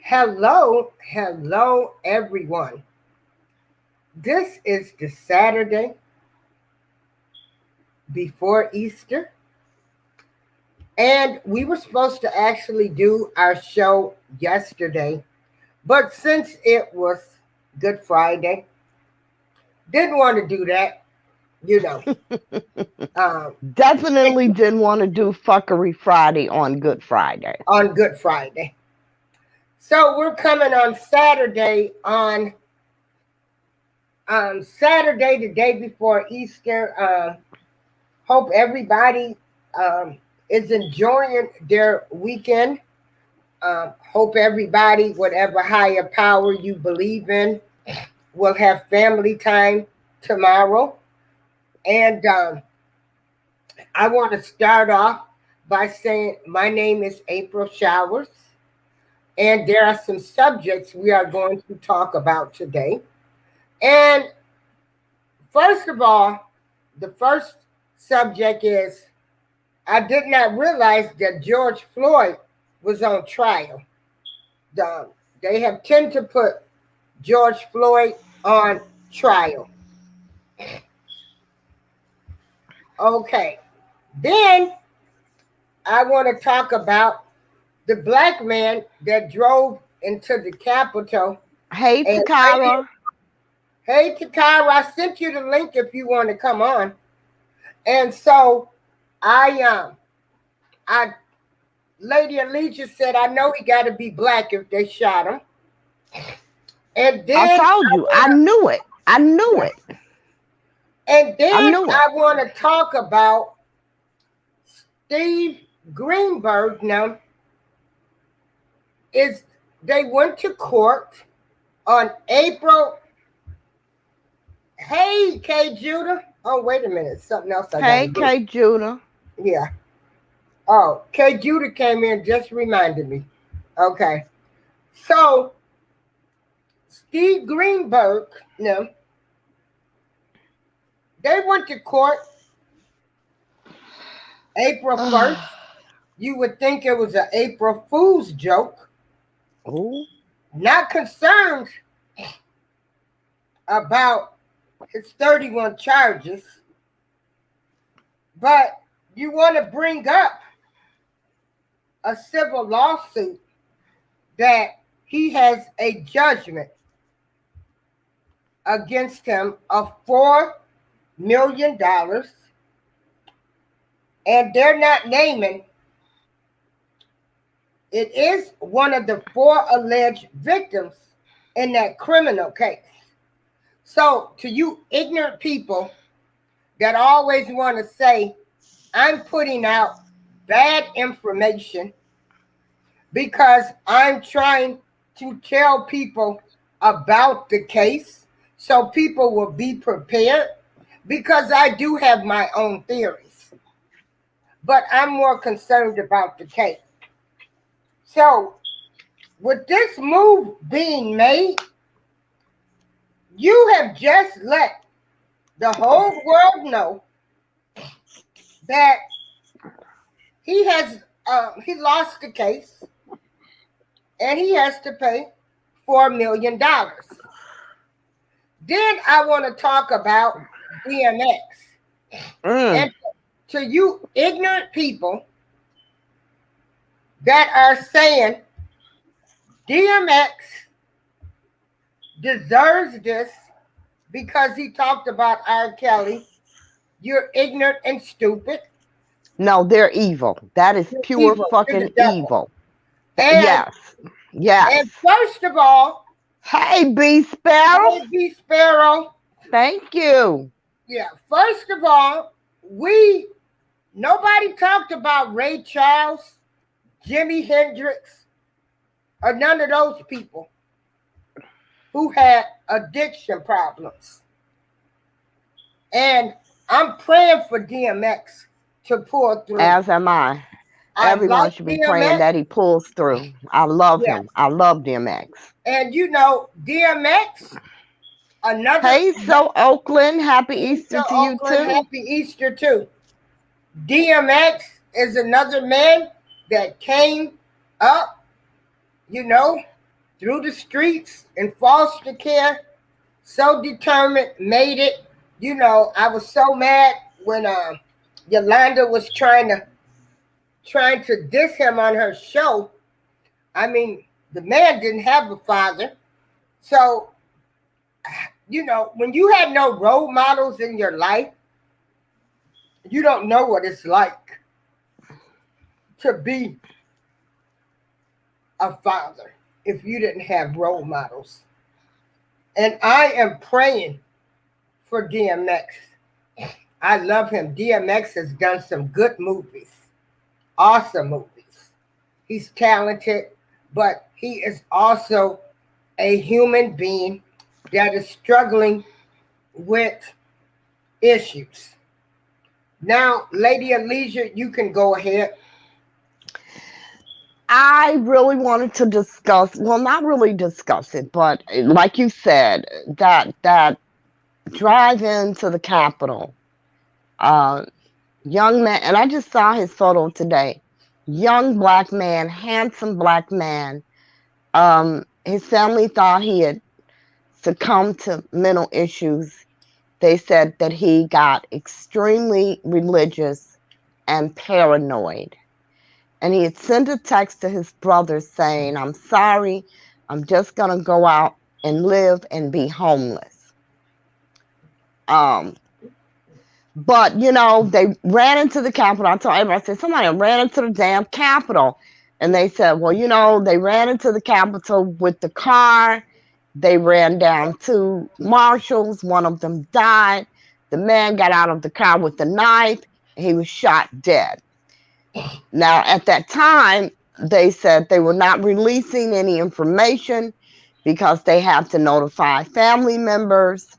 Hello, everyone. This is the Saturday before Easter, and we were supposed to actually do our show yesterday, but since it was Good Friday, didn't want to do that, you know. Definitely didn't want to do Fuckery Friday on Good Friday. On Good Friday. So we're coming on Saturday Saturday, the day before Easter. Hope everybody is enjoying their weekend. Hope everybody, whatever higher power you believe in, will have family time tomorrow. And I want to start off by saying my name is April Showers, and there are some subjects we are going to talk about today. And first of all, the first subject is I did not realize that George Floyd was on trial. They have tend to put George Floyd on trial. Okay. Then I want to talk about the black man that drove into the Capitol. Hey, And Takara. hey, Takara, I sent you the link if you want to come on. And so I Lady Alicia said, I know he got to be black if they shot him. And I then told you. I knew it. And then knew it. I want to talk about Steve Greenberg. Now, they went to court on April. Hey, K. Judah. Oh, wait a minute. Something else I got Hey, to do. K. Judah. Yeah. Oh, K. Judah came in, just reminded me. Okay. So, Steve Greenberg, no, they went to court April 1st. You would think it was an April Fool's joke. Ooh. Not concerned about his 31 charges, but you want to bring up a civil lawsuit that he has a judgment against him of $4 million, and they're not naming. It is one of the 4 alleged victims in that criminal case. So, to you ignorant people that always want to say, I'm putting out bad information because I'm trying to tell people about the case so people will be prepared, because I do have my own theories, but I'm more concerned about the case. So, with this move being made, you have just let the whole world know that he lost the case and he has to pay $4 million. Then I want to talk about DMX. And to you ignorant people that are saying DMX deserves this because he talked about R. Kelly, you're ignorant and stupid. No, they're evil. That is pure Evil. fucking evil. And, yes. And first of all, hey, B Sparrow. Hey, B Sparrow. Thank you. Yeah. First of all, nobody talked about Ray Charles, Jimi Hendrix, or none of those people who had addiction problems. And I'm praying for DMX to pull through. As am I. Everyone should be praying that he pulls through. I love him. I love DMX. And you know, DMX, another. Hey, so Oakland, happy Easter to you too. Happy Easter too. DMX is another man that came up, you know, through the streets in foster care, so determined, made it. I was so mad when Yolanda was trying to diss him on her show. I mean, the man didn't have a father. So, when you had no role models in your life, you don't know what it's like to be a father if you didn't have role models. And I am praying for DMX. I love him. DMX has done some good movies, awesome movies. He's talented, but he is also a human being that is struggling with issues. Now, Lady Alicia, you can go ahead. I really wanted to discuss, well, not really discuss it, but like you said, that drive into the Capitol, young man, and I just saw his photo today. Young black man, handsome black man. His family thought he had succumbed to mental issues. They said that he got extremely religious and paranoid. And he had sent a text to his brother saying, I'm sorry, I'm just going to go out and live and be homeless. But, they ran into the Capitol. I told everybody, I said, somebody ran into the damn Capitol. And they said, well, they ran into the Capitol with the car. They ran down two marshals. One of them died. The man got out of the car with the knife, and he was shot dead. Now, at that time, they said they were not releasing any information because they have to notify family members.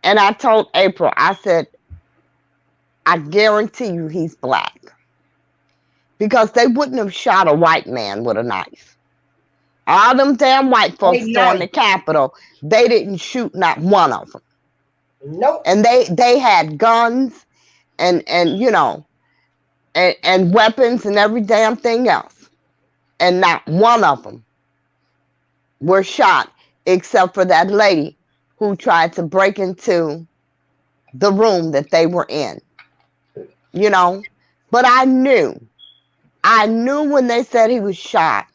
And I told April, I said, I guarantee you he's black. Because they wouldn't have shot a white man with a knife. All them damn white folks stormed the Capitol, they didn't shoot not one of them. Nope. And they had guns and weapons and every damn thing else. And not one of them were shot except for that lady who tried to break into the room that they were in. But I knew when they said he was shot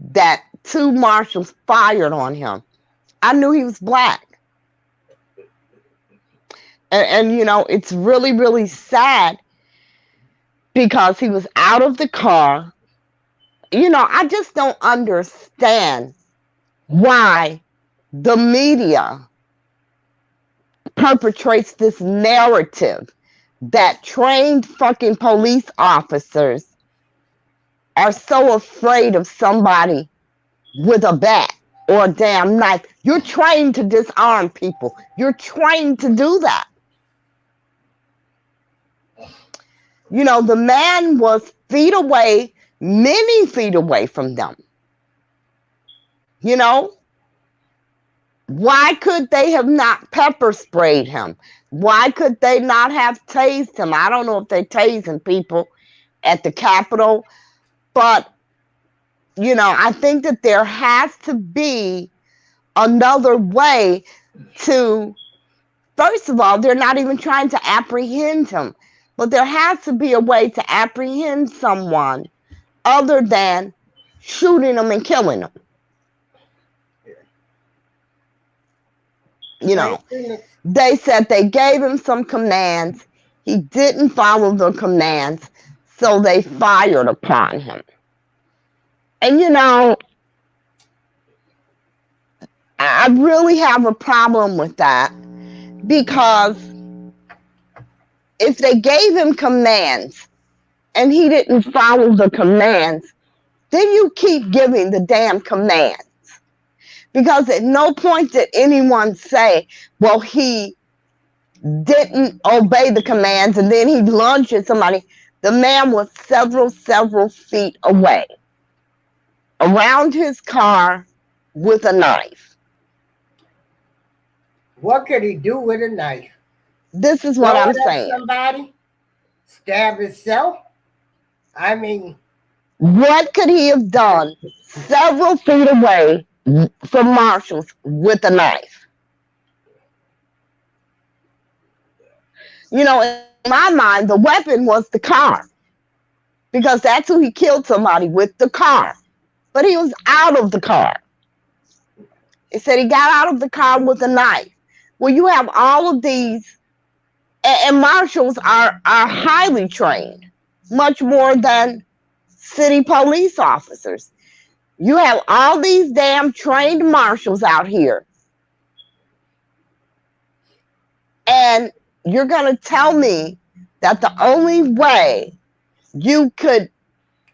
that two marshals fired on him. I knew he was black. And it's really, really sad because he was out of the car. I just don't understand why the media perpetrates this narrative that trained fucking police officers are so afraid of somebody with a bat or a damn knife. You're trained to disarm people. You're trained to do that. The man was feet away, many feet away from them. Why could they have not pepper sprayed him? Why could they not have tased him? I don't know if they're tasing people at the Capitol, but, I think that there has to be another way to, first of all, they're not even trying to apprehend him, but there has to be a way to apprehend someone other than shooting them and killing them. They said they gave him some commands. He didn't follow the commands, so they fired upon him. And I really have a problem with that because if they gave him commands and he didn't follow the commands, then you keep giving the damn commands. Because at no point did anyone say, well, he didn't obey the commands and then he lunged at somebody. The man was several feet away, around his car with a knife. What could he do with a knife? This is what I'm saying. Somebody stab himself? I mean, what could he have done several feet away from marshals with a knife. In my mind, the weapon was the car because that's who he killed somebody with, the car. But he was out of the car. He said he got out of the car with a knife. Well, you have all of these, and marshals are highly trained, much more than city police officers. You have all these damn trained marshals out here, and you're going to tell me that the only way you could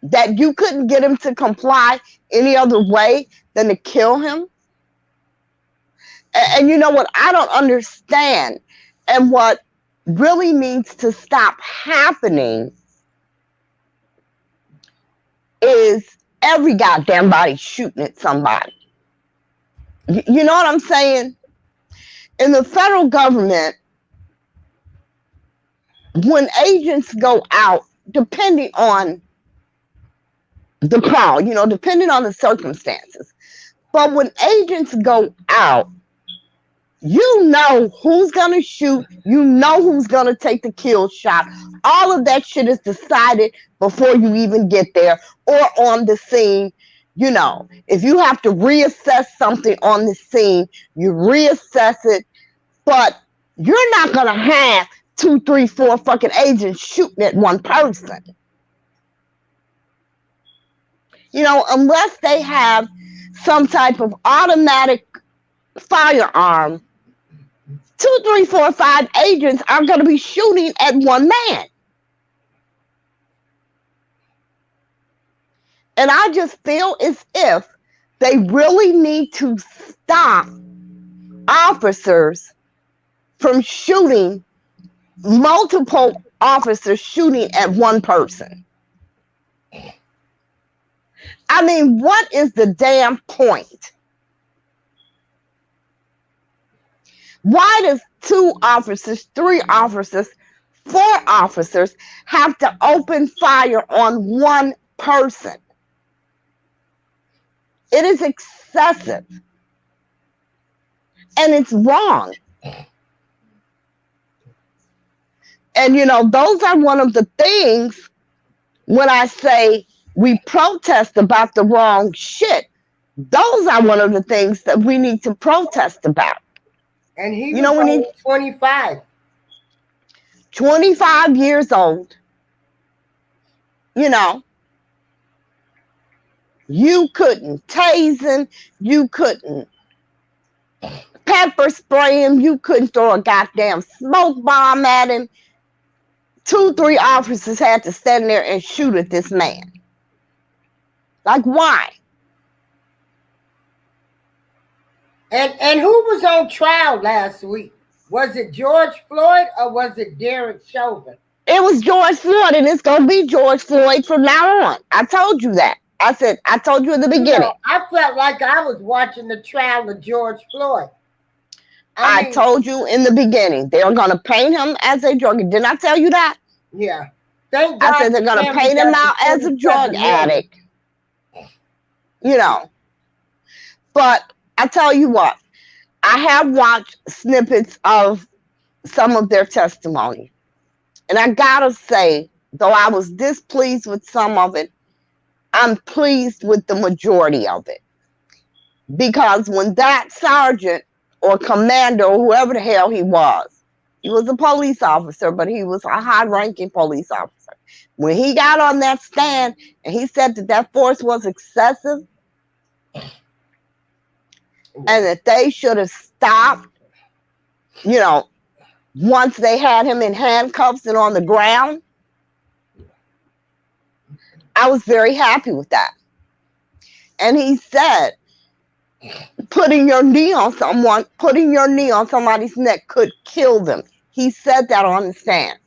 that you couldn't get him to comply any other way than to kill him? And you know what I don't understand, and what really needs to stop happening, is every goddamn body shooting at somebody. You know what I'm saying? In the federal government, when agents go out, depending on the call, depending on the circumstances, but when agents go out, you know who's going to shoot, you know who's going to take the kill shot. All of that shit is decided before you even get there or on the scene. If you have to reassess something on the scene, you reassess it, but you're not going to have 2, 3, 4 fucking agents shooting at one person. Unless they have some type of automatic firearm, 2, 3, 4, 5 agents are going to be shooting at one man. And I just feel as if they really need to stop officers from shooting, multiple officers shooting at one person. I mean, what is the damn point? Why does 2 officers, 3 officers, 4 officers have to open fire on one person? It is excessive. And it's wrong. And, those are one of the things when I say we protest about the wrong shit. Those are one of the things that we need to protest about. And he was only 25. 25 years old. You couldn't tase him. You couldn't pepper spray him. You couldn't throw a goddamn smoke bomb at him. 2, 3 officers had to stand there and shoot at this man. Like, why? And who was on trial last week? Was it George Floyd or was it Derek Chauvin? It was George Floyd, and it's going to be George Floyd from now on. I told you that. I told you in the beginning. I felt like I was watching the trial of George Floyd. I told you in the beginning. They're going to paint him as a drug. Didn't I tell you that? Yeah. Thank God. I said they're going to paint him out as a drug addict. But I tell you what, I have watched snippets of some of their testimony. And I gotta say, though I was displeased with some of it, I'm pleased with the majority of it. Because when that sergeant or commander or whoever the hell he was a police officer, but he was a high-ranking police officer. When he got on that stand and he said that force was excessive, and that they should have stopped, once they had him in handcuffs and on the ground, I was very happy with that. And he said, putting your knee on somebody's neck could kill them. He said that on the stand.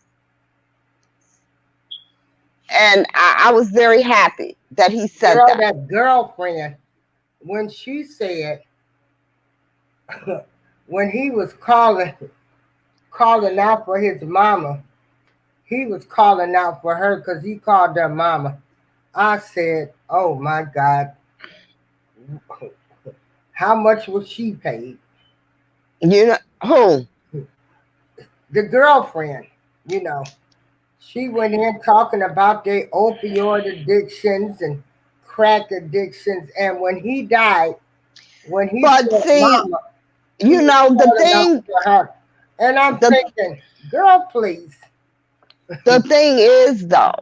And I was very happy that he said that. That girlfriend, when she said, when he was calling out for his mama, he was calling out for her because he called her mama. I said, oh my God. How much was she paid? You know who? The girlfriend, you know, she went in talking about their opioid addictions and crack addictions. And when he died, when he But said see, mama, he you was know calling out for her. And I'm the thinking, girl, please. the thing is though.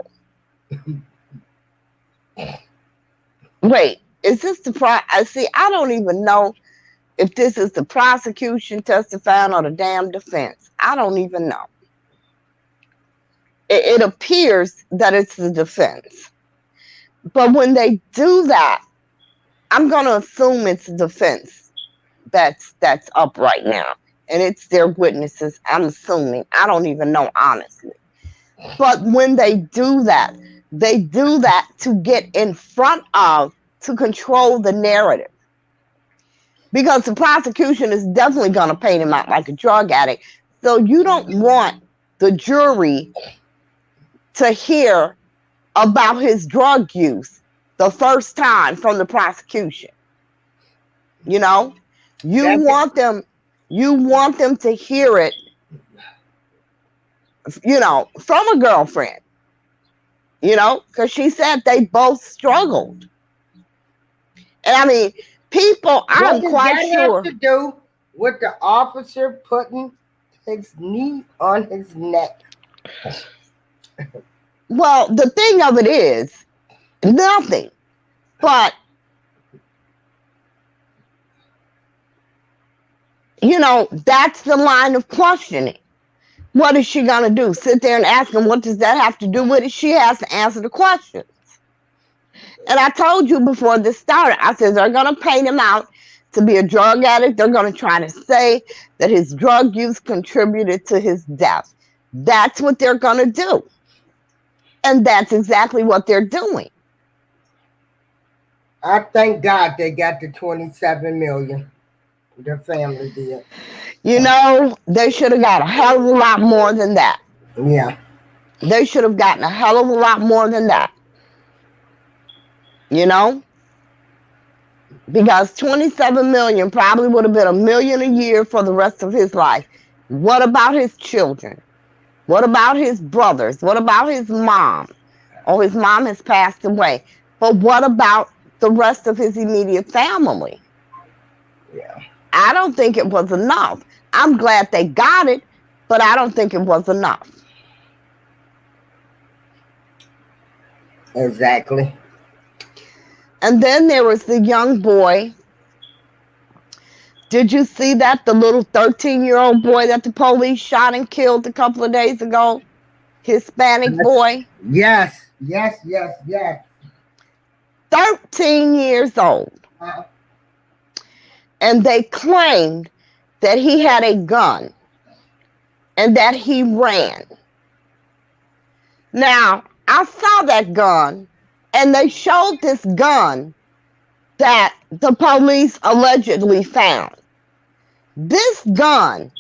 Wait, is this the I see. I don't even know if this is the prosecution testifying or the damn defense. I don't even know. It appears that it's the defense. But when they do that, I'm going to assume it's the defense that's up right now. And it's their witnesses. I'm assuming. I don't even know, honestly. But when they do that to get in front of, to control the narrative. Because the prosecution is definitely going to paint him out like a drug addict. So you don't want the jury to hear about his drug use the first time from the prosecution. You know, you That's want them to hear it, you know, from a girlfriend, you know, because she said they both struggled. And I mean, people, what I'm does quite that have sure. to do with the officer putting his knee on his neck? Well, the thing of it is nothing. But, you know, that's the line of questioning. What is she going to do? Sit there and ask him, what does that have to do with it? She has to answer the questions. And I told you before this started, I said they're going to paint him out to be a drug addict. They're going to try to say that his drug use contributed to his death. That's what they're going to do. And that's exactly what they're doing. I thank God they got the 27 million. Their family did. You know, they should have got a hell of a lot more than that. Yeah. They should have gotten a hell of a lot more than that. You know? Because 27 million probably would have been $1 million a year for the rest of his life. What about his children? What about his brothers? What about his mom? Oh, his mom has passed away. But what about the rest of his immediate family? Yeah. I don't think it was enough. I'm glad they got it, but I don't think it was enough. Exactly. And then there was the young boy. Did you see that? The little 13-year-old boy that the police shot and killed a couple of days ago? Hispanic Yes. boy. Yes. Yes. Yes. Yes. 13 years old. Uh, And they claimed that he had a gun and that he ran. Now, I saw that gun, and they showed this gun that the police allegedly found. This gun,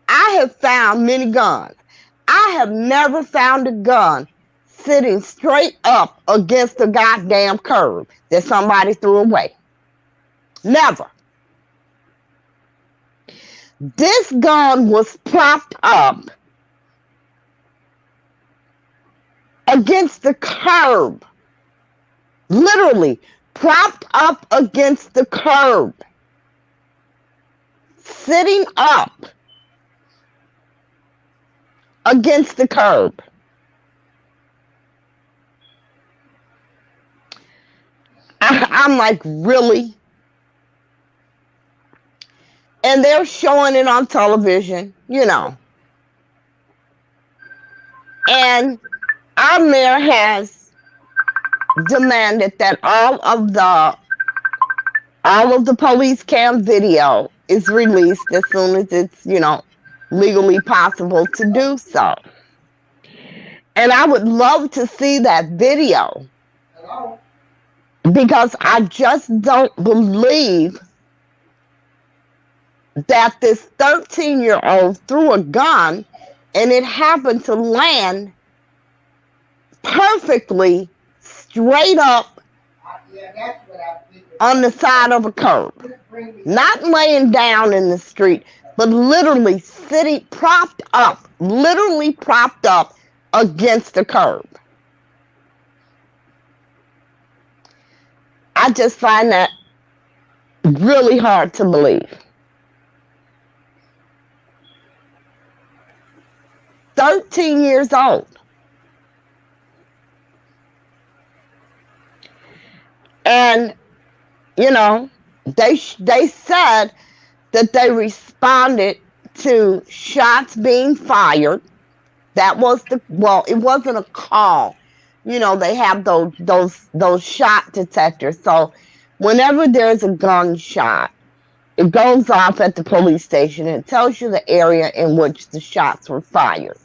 I have found many guns. I have never found a gun sitting straight up against the goddamn curb that somebody threw away. Never. This gun was propped up against the curb. Literally propped up against the curb. Sitting up against the curb. I'm like, really? And they're showing it on television, you know. And our mayor has demanded that all of the police cam video is released as soon as it's, you know, legally possible to do so. And I would love to see that video. Hello? Because I just don't believe that this 13-year-old threw a gun and it happened to land perfectly straight up Yeah, that's what I figured on the side of a curb. Not laying down in the street, but literally sitting literally propped up against the curb. I just find that really hard to believe. 13 years old. And, you know, they said that they responded to shots being fired. That was it wasn't a call. You know, they have those shot detectors. So whenever there's a gunshot, it goes off at the police station and it tells you the area in which the shots were fired.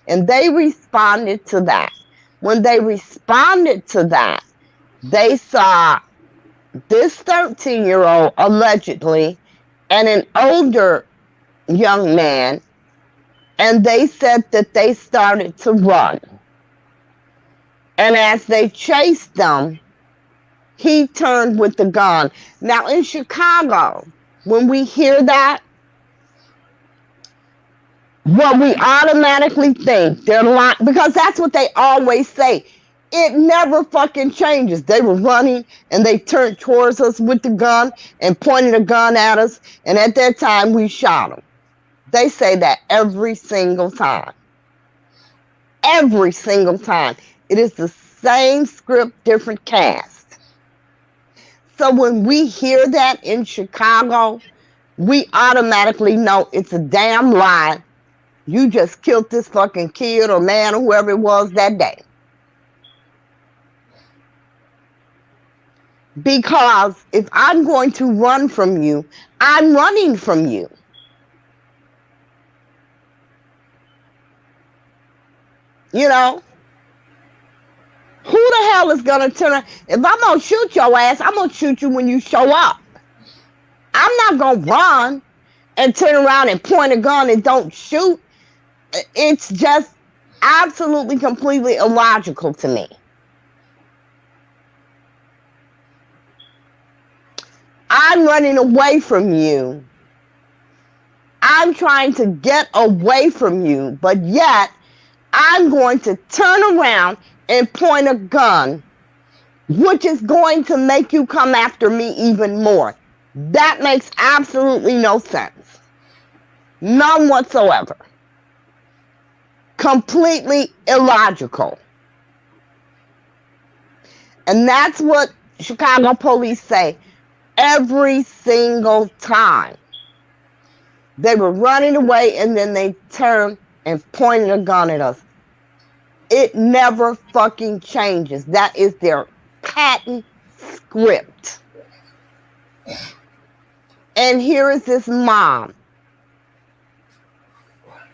And they responded to that. When they responded to that, they saw this 13-year-old allegedly and an older young man, and they said that they started to run. And as they chased them, he turned with the gun. Now in Chicago, when we hear that, what we automatically think, they're lying, because that's what they always say. It never fucking changes. They were running and they turned towards us with the gun and pointed a gun at us, and at that time we shot them. They say that every single time. Every single time. It is the same script, different cast. So when we hear that in Chicago, we automatically know it's a damn lie. You just killed this fucking kid or man or whoever it was that day. Because if I'm going to run from you, I'm running from you. You know? Who the hell is going to turn around? If I'm going to shoot your ass, I'm going to shoot you when you show up. I'm not going to run and turn around and point a gun and don't shoot. It's just absolutely, completely illogical to me. I'm running away from you. I'm trying to get away from you, but yet I'm going to turn around and point a gun, which is going to make you come after me even more. That makes absolutely no sense. None whatsoever. Completely illogical. And that's what Chicago police say every single time. They were running away and then they turned and pointed a gun at us. It never fucking changes. That is their patent script. And here is this mom.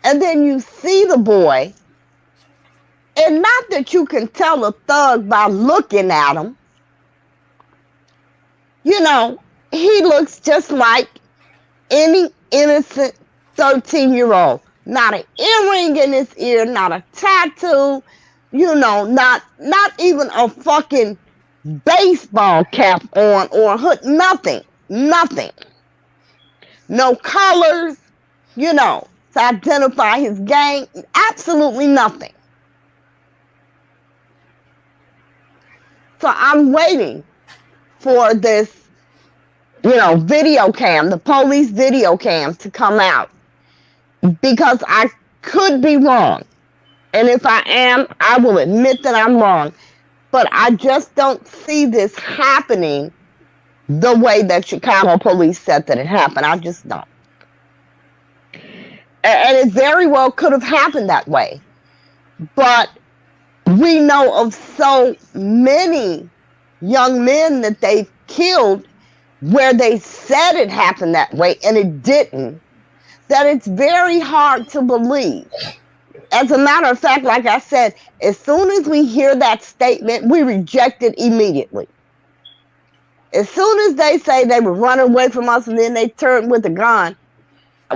And then you see the boy, and not that you can tell a thug by looking at him. You know, he looks just like any innocent 13-year-old. Not an earring in his ear, not a tattoo, you know, not even a fucking baseball cap on or a hood, nothing. No colors, you know, to identify his gang, absolutely nothing. So I'm waiting for this, you know, video cam, the police video cam to come out, because I could be wrong. And if I am, I will admit that I'm wrong. But I just don't see this happening the way that Chicago police said that it happened. I just don't. And it very well could have happened that way. But we know of so many young men that they've killed where they said it happened that way and it didn't, that it's very hard to believe. As a matter of fact, like I said, as soon as we hear that statement, we reject it immediately. As soon as they say they were running away from us and then they turned with a gun,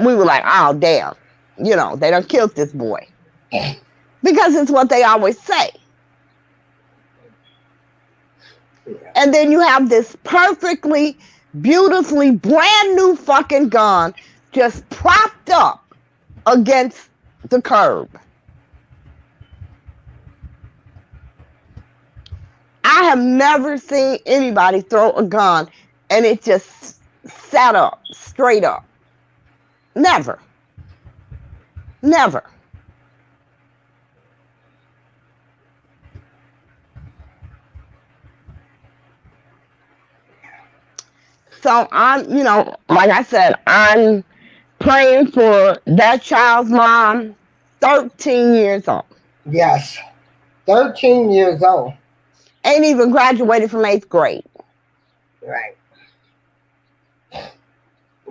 we were like, oh, damn. You know, they done killed this boy. Because it's what they always say. Yeah. And then you have this perfectly, beautifully brand new fucking gun just propped up against the curb. I have never seen anybody throw a gun and it just sat up, straight up. Never. Never. So like I said, I'm praying for that child's mom, 13 years old. Yes. 13 years old. Ain't even graduated from 8th grade. Right.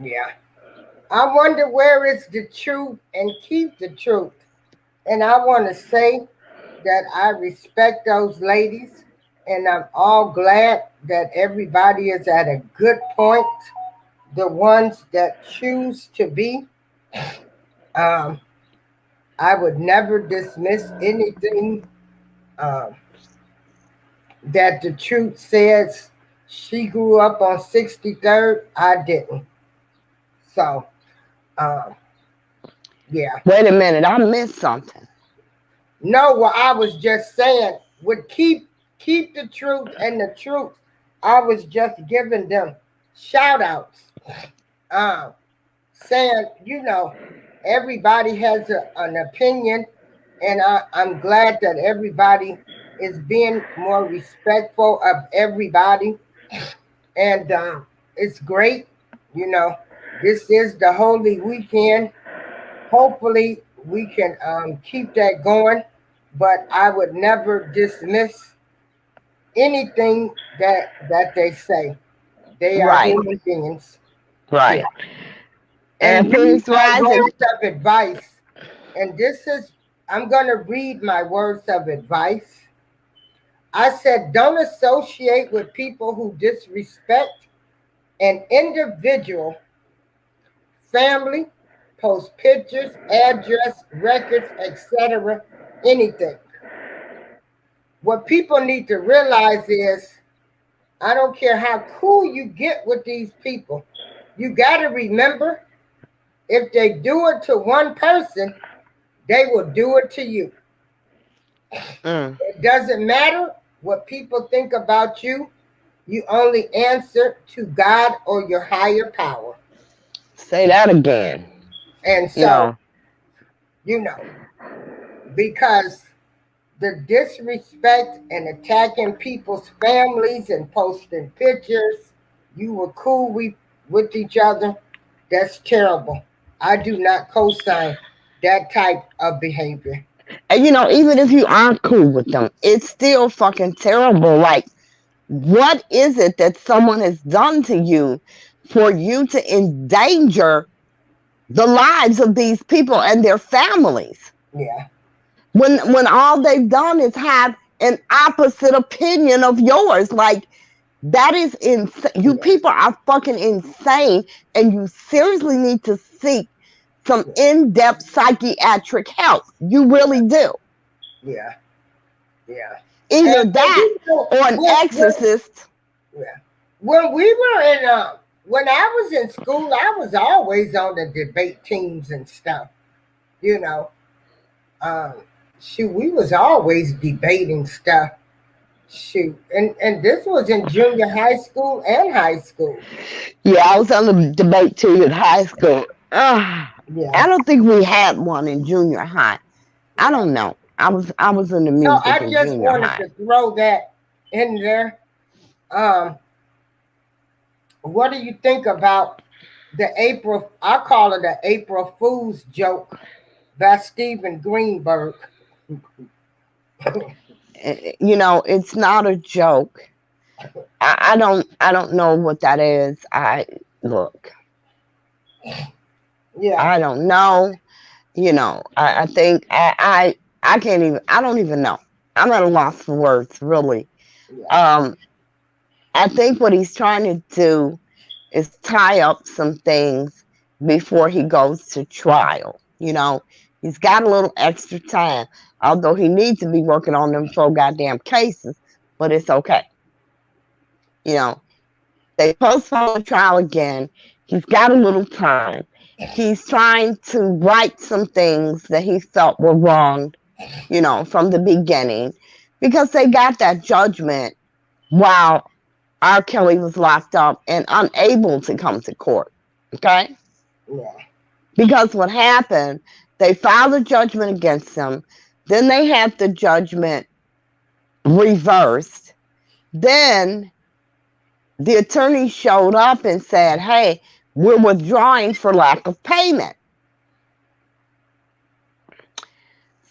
Yeah. I wonder where is the truth and keep the truth. And I want to say that I respect those ladies, and I'm all glad that everybody is at a good point. The ones that choose to be, um, I would never dismiss anything um, that the truth says. She grew up on 63rd. I didn't. So, um, yeah. Wait a minute, I missed something. No, what I was just saying would keep the truth and the truth. I was just giving them shout outs, um, saying, everybody has an opinion, and I'm glad that everybody is being more respectful of everybody, and it's great. You know, this is the holy weekend. Hopefully, we can keep that going, but I would never dismiss anything that they say. They are Right, human beings. Yeah. right. And And me, Phoenix my Rising, words of advice, and this is, I'm going to read my words of advice. I said, don't associate with people who disrespect an individual, family, post pictures, address, records, etc., anything. What people need to realize is I don't care how cool you get with these people, you got to remember if they do it to one person, they will do it to you. mm, It doesn't matter what people think about you. You only answer to God or your higher power. say that again. And You so, know, you know, because the disrespect and attacking people's families and posting pictures, you were cool with each other, that's terrible. I do not co sign that type of behavior. and even if you aren't cool with them, it's still fucking terrible. Like, what is it that someone has done to you for you to endanger the lives of these people and their families? Yeah, When all they've done is have an opposite opinion of yours. Like, that is insane. You yeah, people are fucking insane, and you seriously need to seek some yeah, in-depth psychiatric help. You really do. yeah, yeah. Either And that or an exorcist. yeah. When we were when I was in school, I was always on the debate teams and stuff. You know, um, shoot, we was always debating stuff. Shoot, and this was in junior high school and high school. Yeah, I was on the debate team in high school. Yeah, I don't think we had one in junior high. I yeah. don't know. I was in the So music I in just junior wanted high. to throw that in there. Um, what do you think about the April? I call it the April Fool's joke by Stephen Greenberg. It's not a joke. I don't know what that is. I look. Yeah, I don't know. I think I can't even. I don't even know. I'm at a loss for words, really. yeah, Um, I think what he's trying to do is tie up some things before he goes to trial. He's got a little extra time, although he needs to be working on them 4 goddamn cases, but it's okay. You know, they postponed the trial again. He's got a little time. He's trying to right some things that he felt were wrong, from the beginning, because they got that judgment while R. Kelly was locked up and unable to come to court. Okay? Yeah. Because what happened, they filed a judgment against him. Then they had the judgment reversed. Then the attorney showed up and said, hey, we're withdrawing for lack of payment.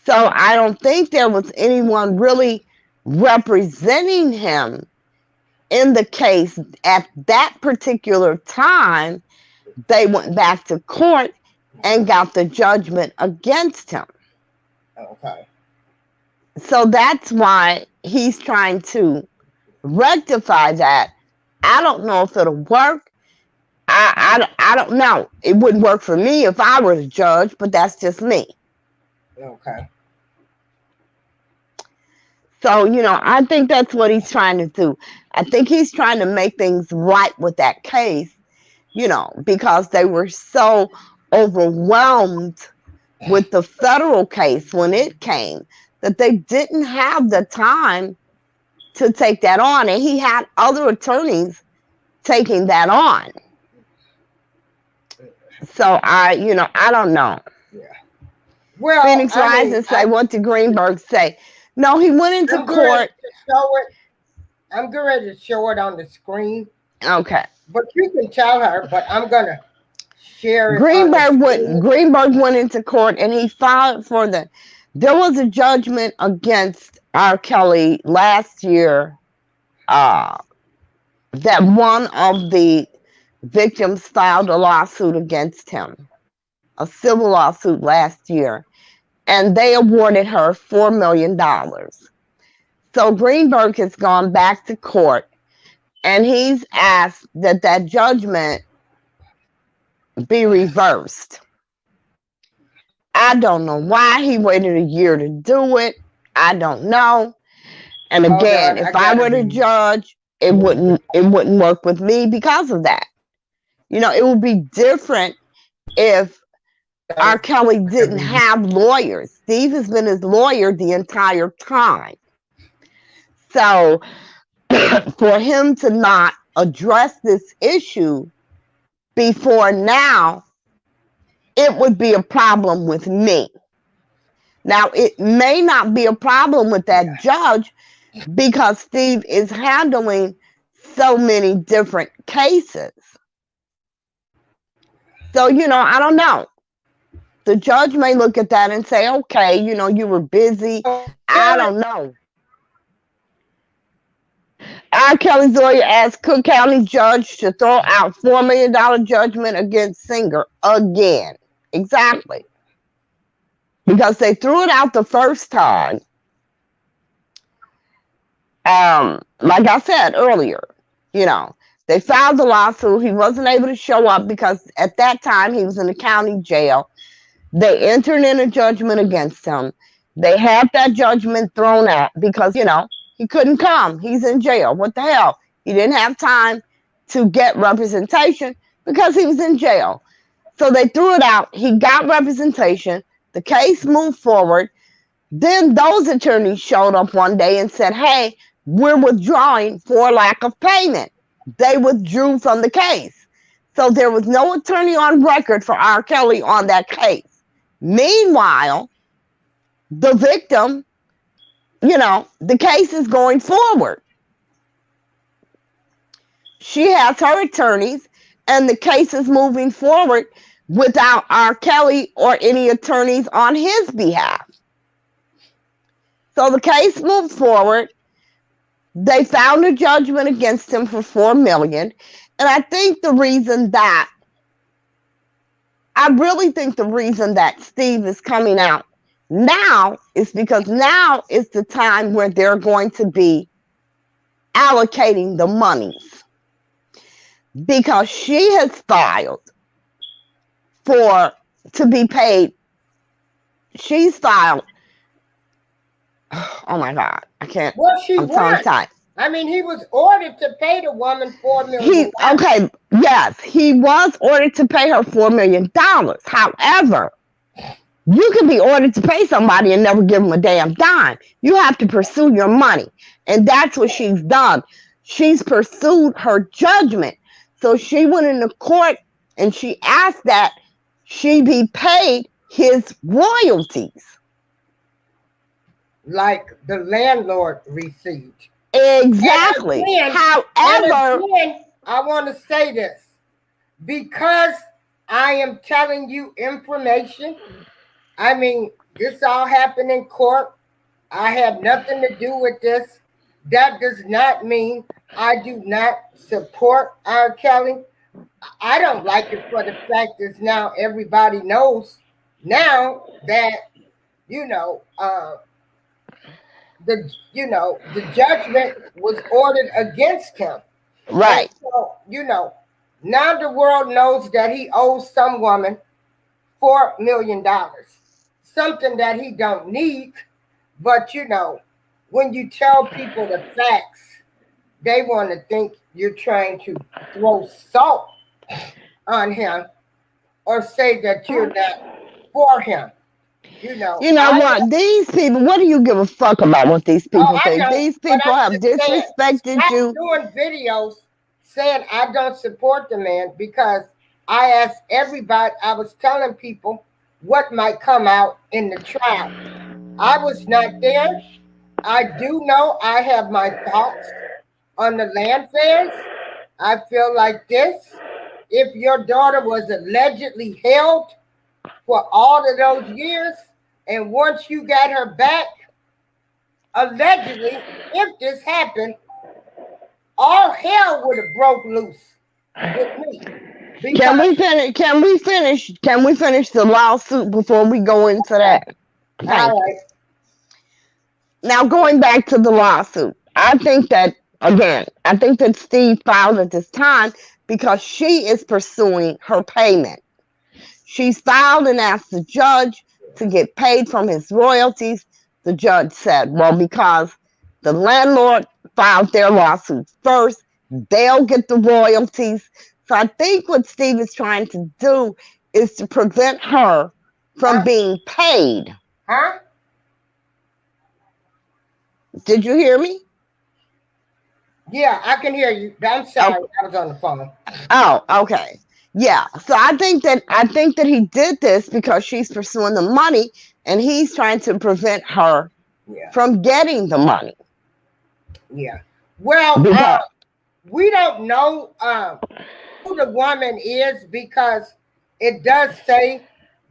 So I don't think there was anyone really representing him in the case at that particular time. They went back to court and got the judgment against him. Okay. So that's why he's trying to rectify that. I don't know if it'll work. I don't know. It wouldn't work for me if I were the judge, but that's just me. Okay. So, I think that's what he's trying to do. I think he's trying to make things right with that case, because they were so overwhelmed with the federal case when it came that they didn't have the time to take that on. And he had other attorneys taking that on. So I don't know. Yeah. Well, Phoenix Rising say, what did Greenberg say? No, he went into court. I'm going to show it on the screen. Okay. But you can tell her, but I'm going to share it. Greenberg went into court and he filed for there was a judgment against R. Kelly last year that one of the victims filed a lawsuit against him, a civil lawsuit last year, and they awarded her $4 million. So Greenberg has gone back to court and he's asked that judgment be reversed. I don't know why he waited a year to do it. I don't know. And again, if I were the judge, it wouldn't work with me because of that. It would be different if R. Kelly didn't have lawyers. Steve has been his lawyer the entire time. So for him to not address this issue before now, it would be a problem with me. Now, it may not be a problem with that judge because Steve is handling so many different cases. So, I don't know. The judge may look at that and say, okay, you were busy. I don't know. R. Kelly's lawyer asked Cook County judge to throw out $4 million judgment against singer again. Exactly. Because they threw it out the first time. Like I said earlier, they filed the lawsuit. He wasn't able to show up because at that time he was in the county jail. They entered in a judgment against him. They had that judgment thrown out because, he couldn't come. He's in jail. What the hell? He didn't have time to get representation because he was in jail. So they threw it out. He got representation. The case moved forward. Then those attorneys showed up one day and said, hey, we're withdrawing for lack of payment. They withdrew from the case. So there was no attorney on record for R. Kelly on that case. Meanwhile, the victim, the case is going forward. She has her attorneys and the case is moving forward without R. Kelly or any attorneys on his behalf. So the case moved forward. They found a judgment against him for $4 million. And I really think the reason that Steve is coming out now is because now is the time where they're going to be allocating the monies. Because she has filed to be paid. She's filed. Oh my God, I can't. Well, she I'm tongue-tied. I mean, he was ordered to pay the woman He $4 million. okay, yes, he was ordered to pay her $4 million. However, you can be ordered to pay somebody and never give them a damn dime. You have to pursue your money. And that's what she's done. She's pursued her judgment. So she went into court and she asked that she be paid his royalties. Like the landlord received. And Exactly. again, and However, again, I want to say this because I am telling you information. I mean, this all happened in court. I had nothing to do with this. That does not mean I do not support R. Kelly. I don't like it for the fact that now everybody knows now that you know the judgment was ordered against him, and right, so now the world knows that he owes some woman $4 million, something that he don't need. But when you tell people the facts, they want to think you're trying to throw salt on him or say that you're not for him. you know I what? These people, what do you give a fuck about what these Oh, people I think? know, These but people I'm have just saying, disrespected stop you. doing videos saying I don't support the man because I asked everybody, I was telling people what might come out in the trial. I was not there. I do know I have my thoughts on the land fares. I feel like this. If your daughter was allegedly held for all of those years, and once you got her back, allegedly, if this happened, all hell would have broke loose with me Can because we finish? Can we finish? Can we finish the lawsuit before we go into okay, that? all Thank you. right, Now going back to the lawsuit, I think that again, I think that Steve filed at this time because she is pursuing her payment. She's filed and asked the judge to get paid from his royalties. The judge said, well, because the landlord filed their lawsuit first, they'll get the royalties. So I think what Steve is trying to do is to prevent her from huh? being paid. Huh? Did you hear me? Yeah, I can hear you. I'm Oh, sorry, I was on the phone. oh, okay. Yeah. So I think that he did this because she's pursuing the money and he's trying to prevent her Yeah, from getting the money. yeah. Well, Because we don't know who the woman is because it does say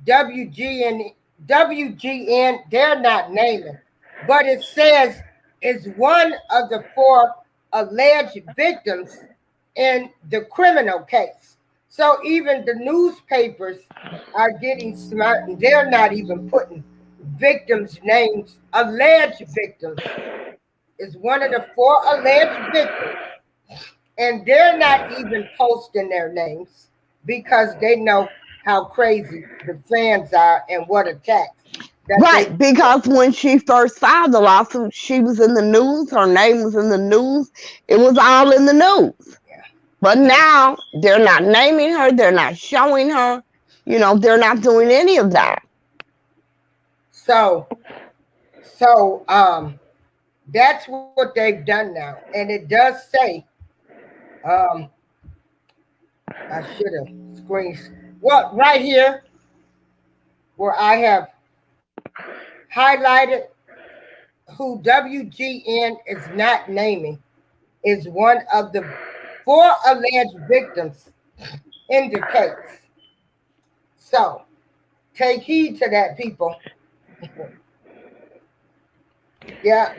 WGN. WGN. They're not naming, but it says is one of the four alleged victims in the criminal case. So even the newspapers are getting smart and they're not even putting victims' names. Alleged victims is one of the four alleged victims, and they're not even posting their names because they know how crazy the fans are and what attacks that they right, because when she first filed the lawsuit, she was in the news, her name was in the news, it was all in the news. yeah. But now they're not naming her, they're not showing her, they're not doing any of that. So so that's what they've done now. And it does say, um I should have screen well right here where I have highlighted who WGN is not naming is one of the four alleged victims in the case. So take heed to that, people. Yeah.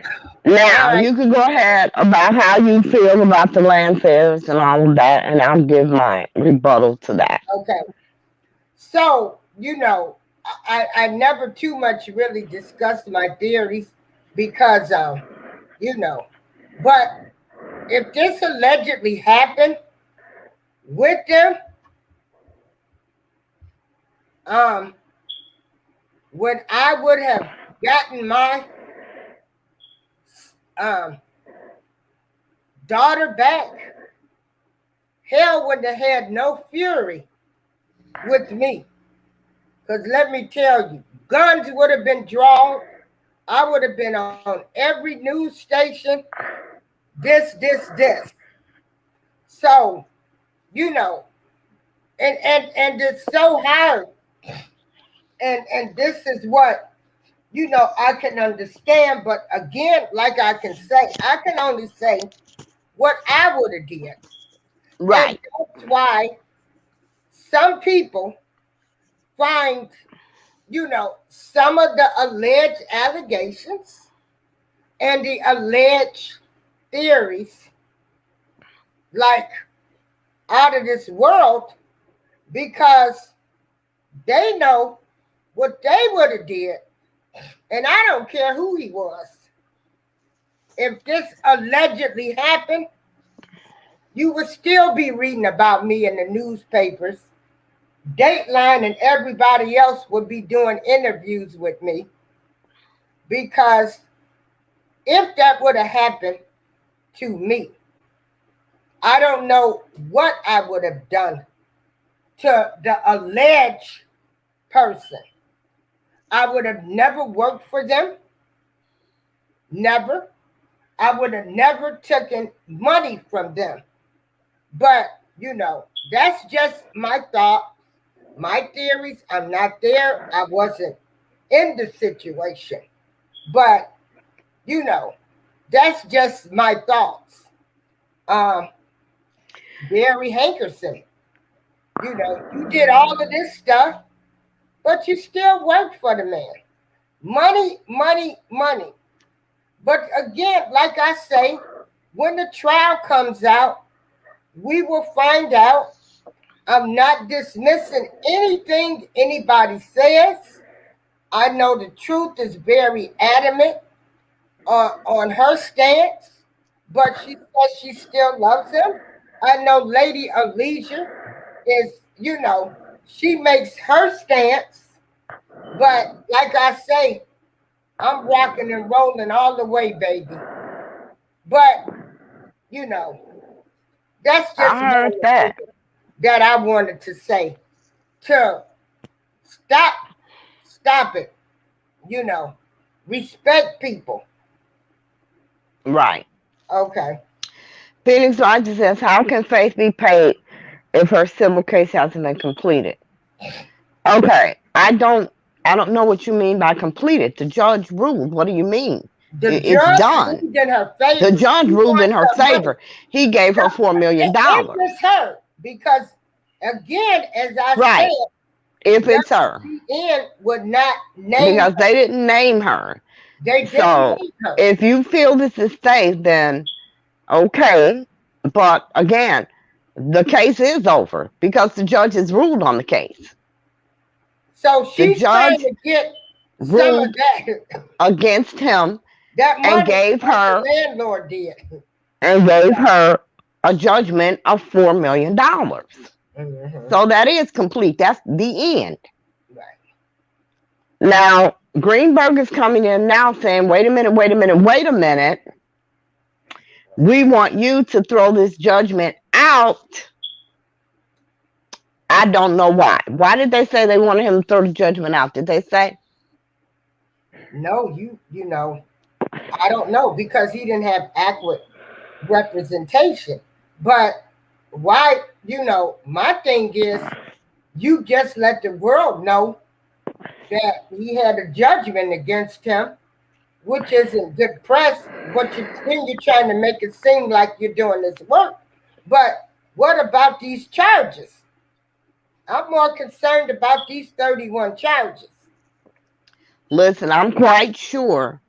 All Now, right. you can go ahead about how you feel about the land sales and all of that, and I'll give my rebuttal to that. Okay. So, I never too much really discussed my theories because, you know, but if this allegedly happened with them, um, when I would have gotten my um daughter back, hell would have had no fury with me. Because let me tell you, guns would have been drawn. I would have been on every news station. This. So, you know, and it's so hard. And this is what, I can understand. But again, like I can only say what I would have did. And Right. that's why some people find, some of the alleged allegations and the alleged theories like out of this world because they know what they would have did. And I don't care who he was. If this allegedly happened, you would still be reading about me in the newspapers. Dateline and everybody else would be doing interviews with me because if that would have happened to me, I don't know what I would have done to the alleged person. I would have never worked for them. Never. I would have never taken money from them. But, that's just my thought, my theories. I'm not there. I wasn't in the situation. But, that's just my thoughts. Barry Hankerson, you did all of this stuff, but you still worked for the man. Money, money, money. But again, like I say, when the trial comes out, we will find out. I'm not dismissing anything anybody says. I know the truth is very adamant on her stance, but she says she still loves him. I know Lady Alicia is, she makes her stance, but like I say, I'm rocking and rolling all the way, baby. But, that's just I heard that. that I wanted to say. To stop it, respect people. Right. Okay. Phoenix Roger says, how can Faith be paid if her civil case hasn't been completed? Okay. I don't know what you mean by completed. The judge ruled. What do you mean? The It's judge done. ruled in her favor. The judge She ruled in wants her her money. favor. He gave her $4 million. If it's her, because again, as I Right. said, If it's her. WBN would not name Because her. they didn't name her. They didn't So name her. if you feel this is safe, then okay. But again, the case is over because the judge has ruled on the case. So The she's trying judge to get some of ruled that against him that and money gave like her the landlord did. a judgment of $4 million. Mhm. So that is complete. That's the end. Right. Now, Greenberg is coming in now saying, wait a minute. We want you to throw this judgment out. I don't know why. Why did they say they wanted him to throw the judgment out? Did they say? No, I don't know because he didn't have adequate representation. But why, my thing is you just let the world know that he had a judgment against him, which isn't good press, but you're trying to make it seem like you're doing this work. But what about these charges? I'm more concerned about these 31 charges. Listen, I'm quite sure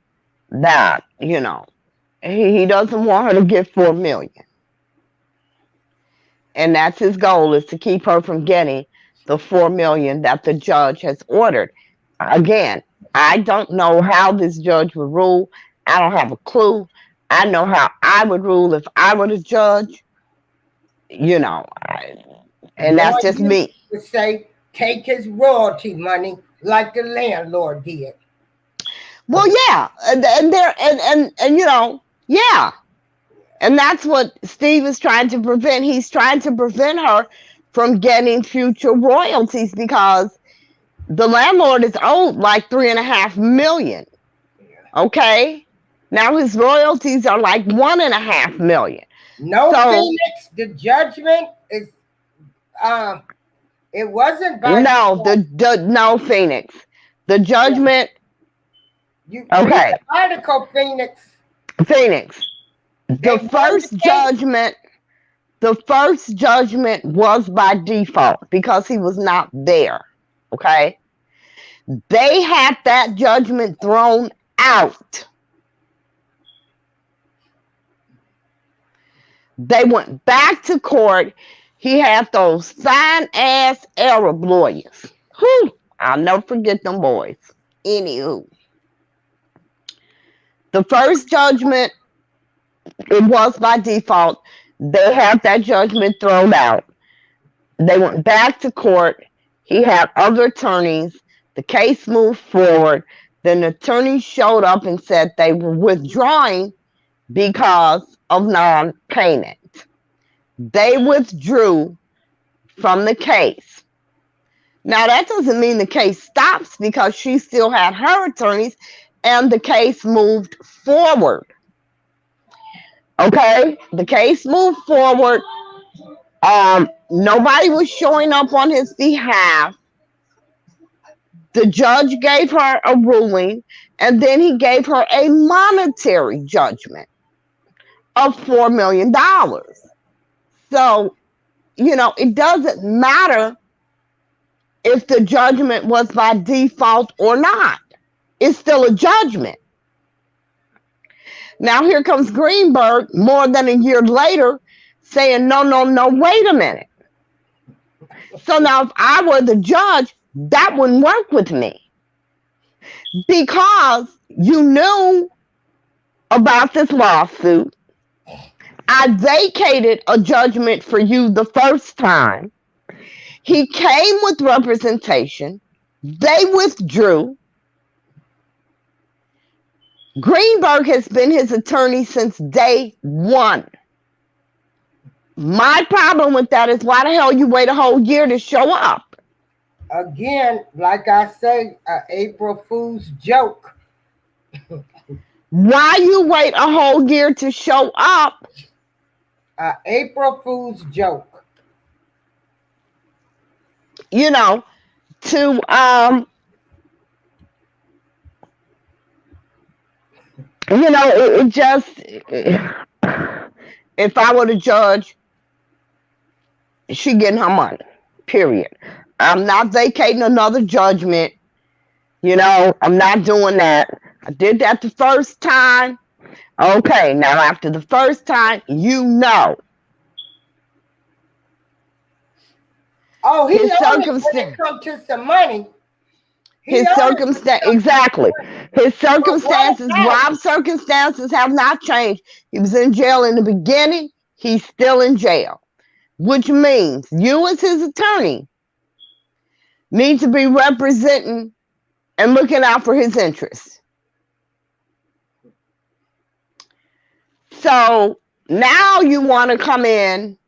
that, he doesn't want her to get $4 million. And that's his goal, is to keep her from getting the $4 million that the judge has ordered. Again, I don't know how this judge would rule. I don't have a clue. I know how I would rule if I were the judge. And that's just me. Would say take his royalty money like the landlord did. Well, yeah, and yeah. And that's what Steve is trying to prevent. He's trying to prevent her from getting future royalties because the landlord is owed like $3.5 million. Okay. Now his royalties are like $1.5 million. No, So Phoenix, the judgment is um it wasn't by no, default. no, Phoenix. The Yeah. judgment. You read Okay, the article, Phoenix. Phoenix. They The won the first case. judgment. The first judgment was by default because he was not there. Okay. They had that judgment thrown out. They went back to court. He had those fine ass Arab lawyers. Whew, I'll never forget them boys. Anywho, the first judgment, it was by default. They had that judgment thrown out. They went back to court. He had other attorneys. The case moved forward. Then the attorneys showed up and said they were withdrawing because of non-payment. They withdrew from the case. Now, that doesn't mean the case stops because she still had her attorneys and the case moved forward. Okay? The case moved forward. Nobody was showing up on his behalf. The judge gave her a ruling and then he gave her a monetary judgment of $4 million. So, it doesn't matter if the judgment was by default or not. It's still a judgment. Now here comes Greenberg more than a year later saying, no, no, no, wait a minute. So now if I were the judge, that wouldn't work with me because you knew about this lawsuit. I vacated a judgment for you the first time. He came with representation. They withdrew. Greenberg has been his attorney since day one. My problem with that is why the hell you wait a whole year to show up? Again, like I say, April Fool's joke. Why you wait a whole year to show up? April Fool's joke. To it just, if I were the judge, she getting her money. Period. I'm not vacating another judgment. I'm not doing that. I did that the first time. Okay, now after the first time, Oh, he his owned it when it circumstance. comes to some money. He His owned it when it circumstance, comes to some exactly. money. His But what circumstances, about Rob's circumstances have not changed. He was in jail in the beginning. He's still in jail, which means you as his attorney need to be representing and looking out for his interests. So now you want to come in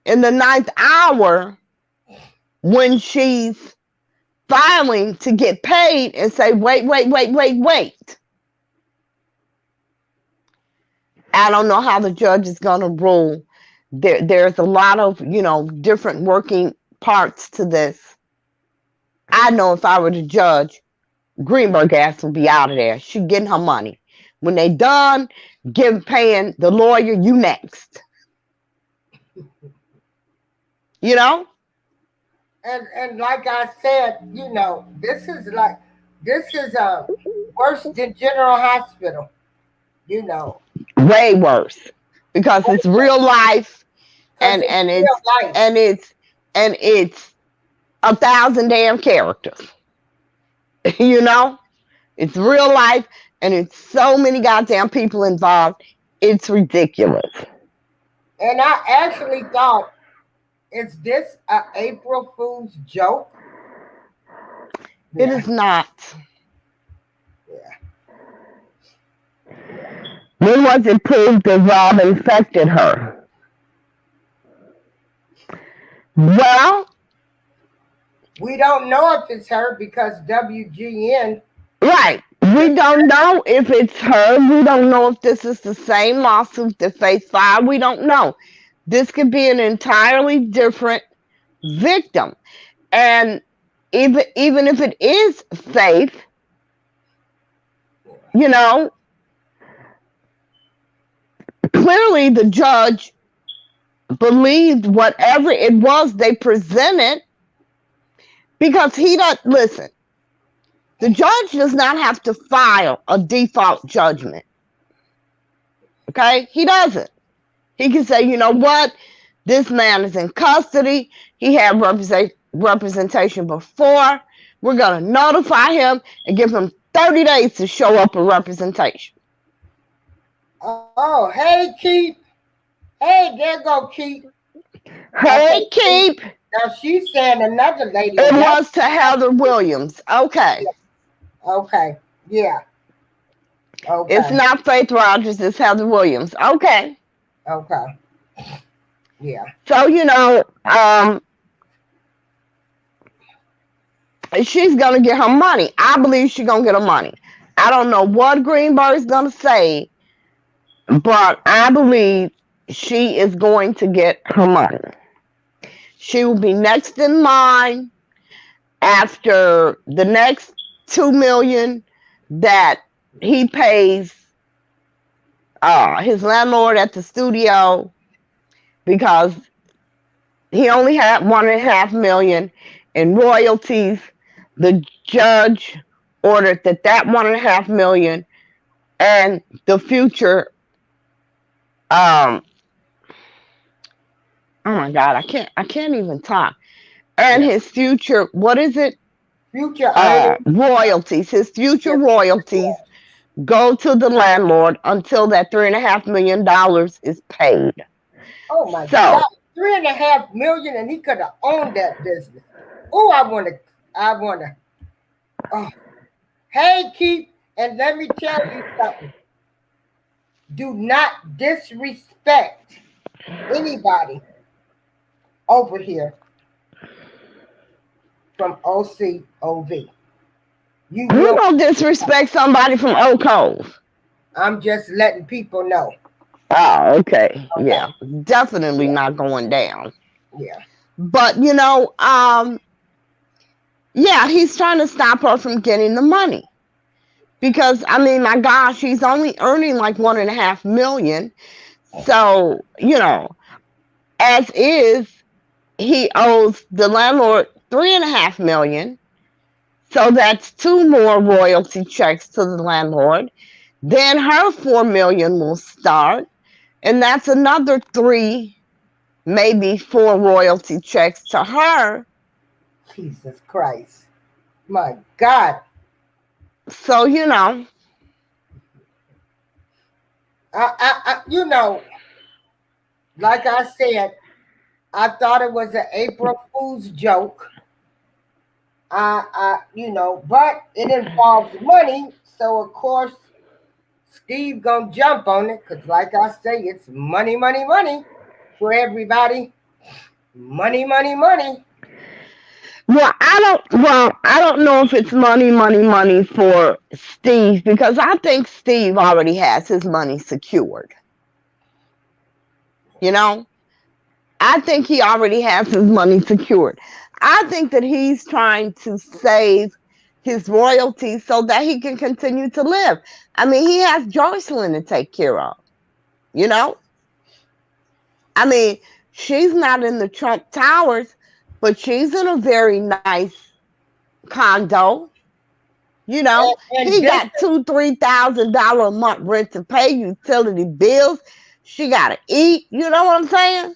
the ninth hour when she's filing to get paid and say, wait, wait, wait, wait, wait. I don't know how the judge is going to rule. There's a lot of, different working parts to this. I know if I were the judge, Greenberg ass would be out of there. She getting her money. When they done, paying the lawyer, you next. You know? and like I said, this is worse than General Hospital. You know, Way worse. Because it's real life because it's and real it's life. and it's and it's 1,000 damn characters. you know? It's real life and it's so many goddamn people involved. It's ridiculous. And I actually thought, is this a April Fool's joke? It Yeah, is not. yeah, When was it proved that Rob infected her? Well, We don't know if it's her because WGN. right. We don't know if it's her. We don't know if this is the same lawsuit that Faith filed. We don't know. This could be an entirely different victim. And even if it is Faith, you know, clearly the judge believed whatever it was they presented because he doesn't listen. The judge does not have to file a default judgment. Okay? He doesn't. He can say, you know what? This man is in custody. He had representation before. We're going to notify him and give him 30 days to show up with representation. Oh, hey, Keep. Hey, there go Keep. Hey, Keep. Now she's saying another lady. It was to Heather Williams. Okay. Okay. Yeah. Okay. It's not Faith Rogers. It's Heather Williams. Okay. Okay. Yeah. So, you know, she's going to get her money. I believe she's going to get her money. I don't know what Greenberg's going to say, but I believe she is going to get her money. She will be next in line after the next $2 million that he pays his landlord at the studio because he only had $1.5 million in royalties. The judge ordered that $1.5 million and the future oh my God, I can't even talk. And his future, what is it? Future royalties. His future royalties go to the landlord until that $3.5 million is paid. Oh my God, $3.5 million, and he could have owned that business. Oh, I wanna. Oh, hey, Keith, and let me tell you something. Do not disrespect anybody over here from OCOV. You don't disrespect somebody from Oak Cove. I'm just letting people know. Oh, okay. Yeah, definitely not going down. Yeah. But, you know, yeah, he's trying to stop her from getting the money. Because, I mean, my gosh, she's only earning like $1.5 million. So, you know, as is, he owes the landlord $3.5 million. So that's 2 more royalty checks to the landlord. Then her $4 million will start. And that's another 3, maybe 4 royalty checks to her. Jesus Christ. My God. So, you know. You know, like I said, I thought it was an April Fool's joke. You know, but it involves money, so of course Steve gonna jump on it because, like I say, it's money, money, money for everybody. Money, money, money. Well, I don't know if it's money for Steve because I think Steve already has his money secured. You know, I think he already has his money secured. I think that he's trying to save his royalties so that he can continue to live. I mean, he has Jocelyn to take care of. You know, I mean, she's not in the Trump Towers, but she's in a very nice condo. You know, And he got $2,000-3,000 a month rent to pay, utility bills. She gotta eat. You know what I'm saying?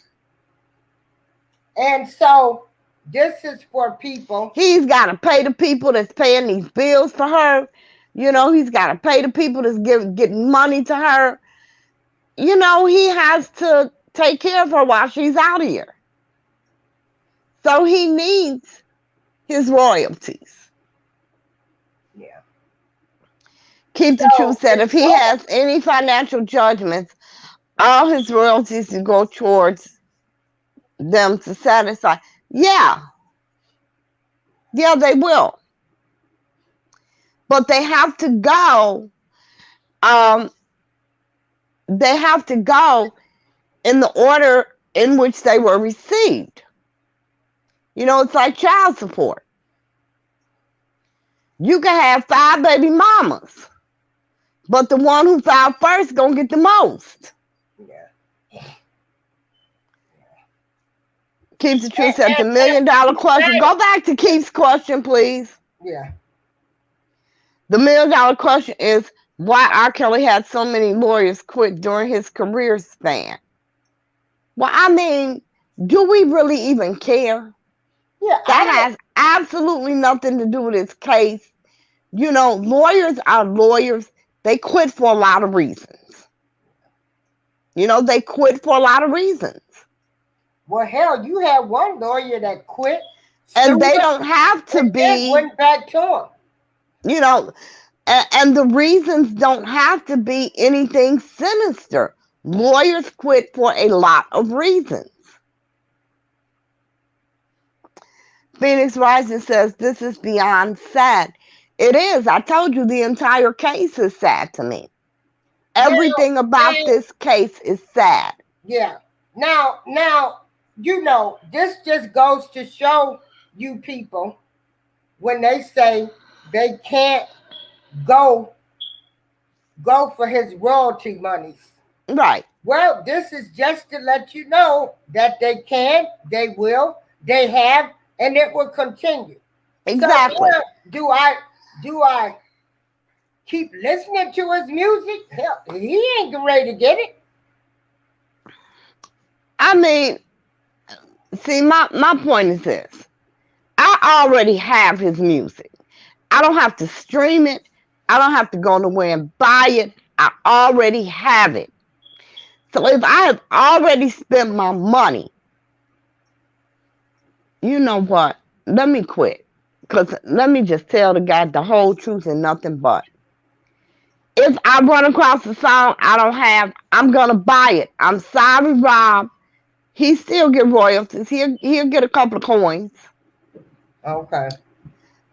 And so this is for people. He's gotta pay the people that's paying these bills for her. You know, he's gotta pay the people that's getting money to her. You know, he has to take care of her while she's out here. So he needs his royalties. Yeah. Keep the So Truth said it's if he wrong. has any financial judgments, all his royalties to go towards them to satisfy. Yeah, yeah, they will. But um, they have to go in the order in which they were received. You know, it's like child support. You can have 5 baby mamas, but the one who filed first gonna get the most. Yeah. Keeps the Truth said the And, $1 million question. right. Go back to Keith's question, please. Yeah. The $1 million question is why R. Kelly had so many lawyers quit during his career span. Well, I mean, do we really even care? Yeah. I That don't. has absolutely nothing to do with his case. You know, lawyers are lawyers. They quit for a lot of reasons. You know, they quit for a lot of reasons. Well, hell, you had one lawyer that quit, And sued they him, don't have to and then be, went back to him. you know, and the reasons don't have to be anything sinister. Lawyers quit for a lot of reasons. Phoenix Rising says this is beyond sad. It is. I told you the entire case is sad to me. Now, Everything about now, this case is sad. yeah. Now, this just goes to show you people when they say they can't go for his royalty monies. Right. Well, this is just to let you know that they can, they will, they have, and it will continue. So Exactly. now, do I keep listening to his music? Hell, he ain't ready to get it. I mean, see, my point is this. I already have his music. I don't have to stream it. I don't have to go nowhere and buy it. I already have it. So if I have already spent my money, you know what? Let me quit. Because let me just tell the guy the whole truth and nothing but. If I run across a song I don't have, I'm going to buy it. I'm sorry, Rob. He still get royalties. He'll get a couple of coins. Okay.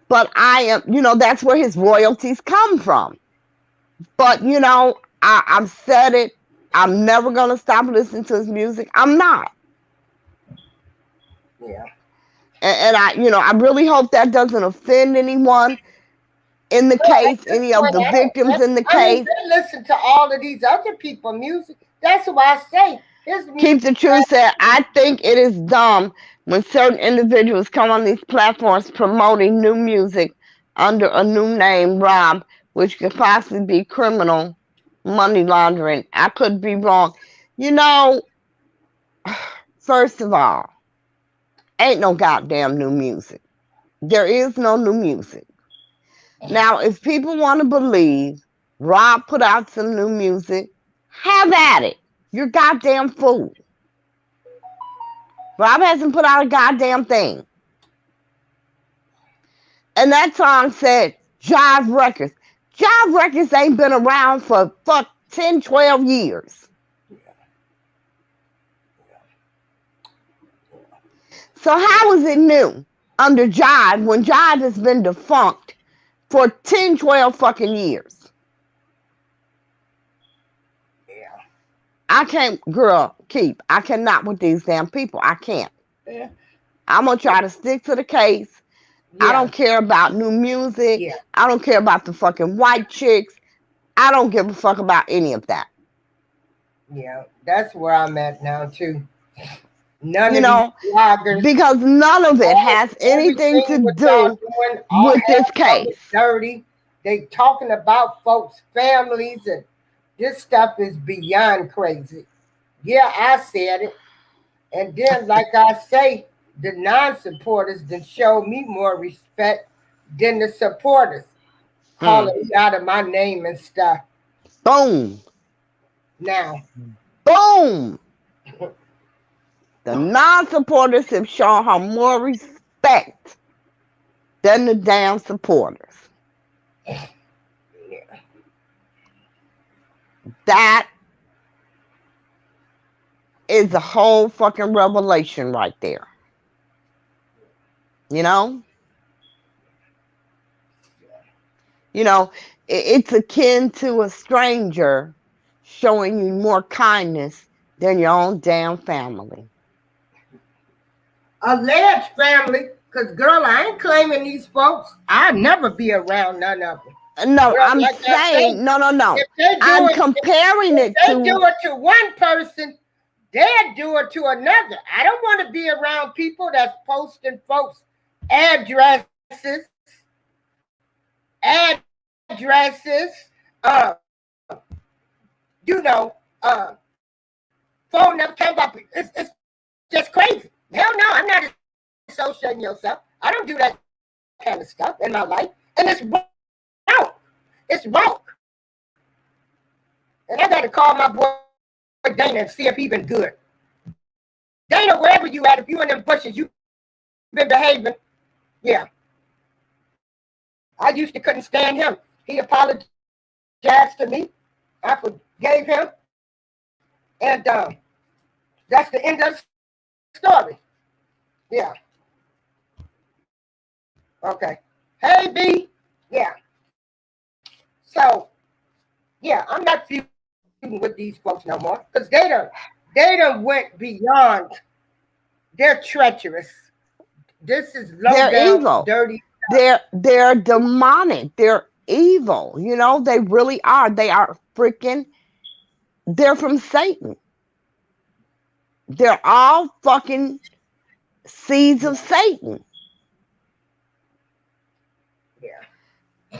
But I am, that's where his royalties come from. But, I've said it. I'm never going to stop listening to his music. I'm not. Yeah. And I really hope that doesn't offend anyone in the Well, at case, this any of point, the I don't victims care. in the I mean, case. they listen to all of these other people' music. That's why I say his Keep music. the Truth said, I think it is dumb when certain individuals come on these platforms promoting new music under a new name, Rob, which could possibly be criminal money laundering. I could be wrong. You know, first of all, ain't no goddamn new music. There is no new music. Now, if people want to believe Rob put out some new music, have at it. You're goddamn fool. Rob hasn't put out a goddamn thing. And that song said Jive Records. Jive Records ain't been around for 10, 12 years. So how is it new under Jive when Jive has been defunct for 10, 12 fucking years? Yeah. I can't, girl, I cannot with these damn people. I can't. Yeah. I'm going to try to stick to the case. I Yeah. don't care about new music. Yeah. I don't care about the fucking white chicks. I don't give a fuck about any of that. Yeah. That's where I'm at now too. None You of these know, bloggers, because none of it all has anything everything to what y'all do doing, all with this half of case. it dirty. They talking about folks' families, and this stuff is beyond crazy. Yeah, I said it. And then, like I say, the non-supporters then show me more respect than the supporters, Hmm. calling me out of my name and stuff. Boom. Now, Boom. The non-supporters have shown her more respect than the damn supporters. yeah. That is the whole fucking revelation right there. You know? You know, it's akin to a stranger showing you more kindness than your own damn family. Alleged family, because girl, I ain't claiming these folks. I'll never be around none of them. No, But I'm like I say, saying, no. if they do I'm it, comparing if it they to, do it to one person, they'll do it to another. I don't want to be around people that's posting folks' addresses, addresses, uh, you know, phone number, it's just crazy. Hell no, I'm not associating yourself. I don't do that kind of stuff in my life. And it's wrong. It's wrong. And I got to call my boy Dana and see if he been good. Dana, wherever you at, if you in them bushes, you been behaving. Yeah. I used to couldn't stand him. He apologized to me. I forgave him. And that's the end of the story. Yeah. Okay. Hey, B. Yeah. So, yeah, I'm not feuding with these folks no more because they done went beyond. They're treacherous. This is low they're down, evil. dirty. They're demonic. They're evil. You know, they really are. They are freaking, they're from Satan. They're all fucking seeds of Yeah. Satan. Yeah.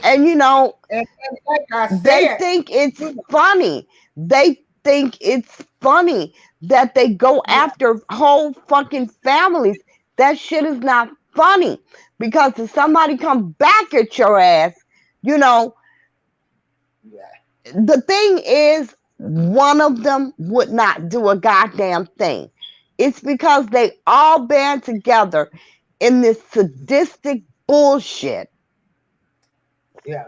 And you know, And like I they said, think it's you know, funny. They think it's funny that they go yeah, after whole fucking families. That shit is not funny because if somebody come back at your ass, you know, yeah, the thing is, one of them would not do a goddamn thing. It's because they all band together in this sadistic bullshit yeah.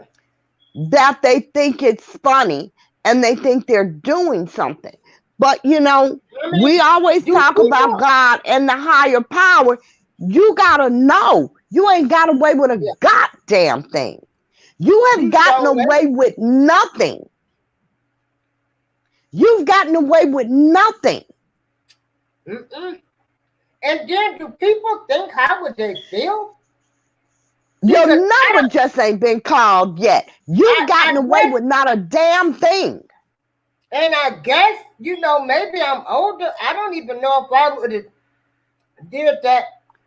that they think it's funny and they think they're doing something. But you know, I we mean, always do talk about people? God and the higher power. You gotta know you ain't got away with a Yeah, goddamn thing. You have you gotten so away with nothing. You've gotten away with nothing. mm-mm. And then do people think how would they feel? See, Your because number just ain't been called yet. You've I gotten away guess, with not a damn thing. and I guess maybe I'm older. I don't even know if I would have did that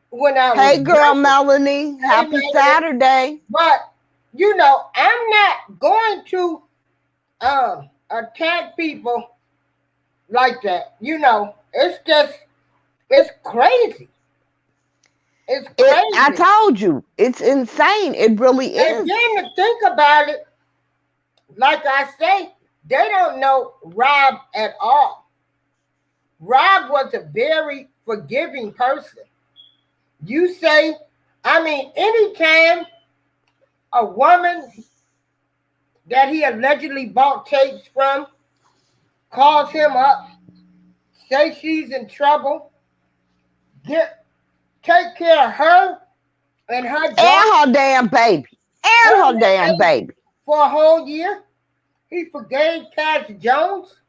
when I was Hey, girl, younger. Melanie, Hey, happy Melanie. Saturday. But I'm not going to attack people like that. It's just it's crazy. It's I crazy. told you, it's insane. It really And is. then to think about it, like I say, they don't know Rob at all. Rob was a very forgiving person. You say, I mean, anytime a woman that he allegedly bought tapes from calls him up, say she's in trouble, get take care of her and her daughter And her damn baby. And and her her damn baby baby. for a whole year. He forgave Cash Jones.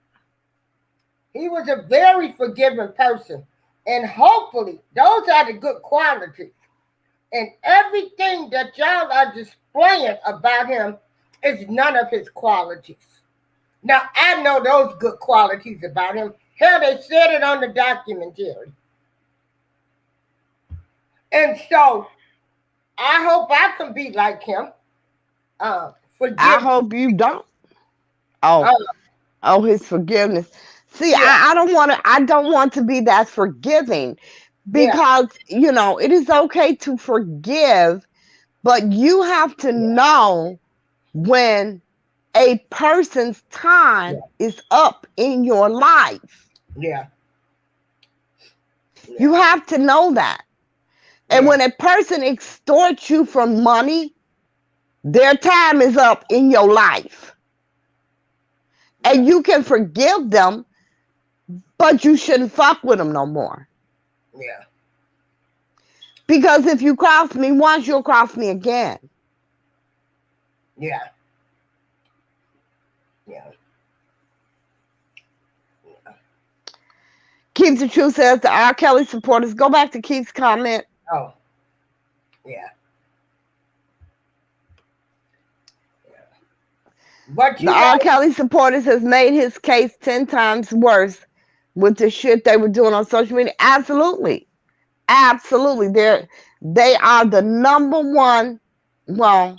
He was a very forgiving person. And hopefully, those are the good qualities. And everything that y'all are displaying about him is none of his qualities. Now, I know those good qualities about him. Hell, they said it on the documentary. And so, I hope I can be like him. I Forgive. hope you don't. Oh, Uh, oh, his forgiveness. See, yeah, I don't want to be that forgiving yeah, because, you know, it is okay to forgive, but you have to yeah, know when a person's yeah, time is up in your life. yeah, You yeah, have to know that. And yeah, when a person extorts you for money, their time is up in your life. Yeah. And you can forgive them, but you shouldn't fuck with them no more. Yeah. Because if you cross me once, you'll cross me again. Yeah. Yeah. Keith the Truth says the R. Kelly supporters. Go back to Keith's comment. Oh. Yeah. But The you R. know, Kelly supporters has made his case 10 times worse with the shit they were doing on social media. Absolutely. Absolutely. They are the number one. Well,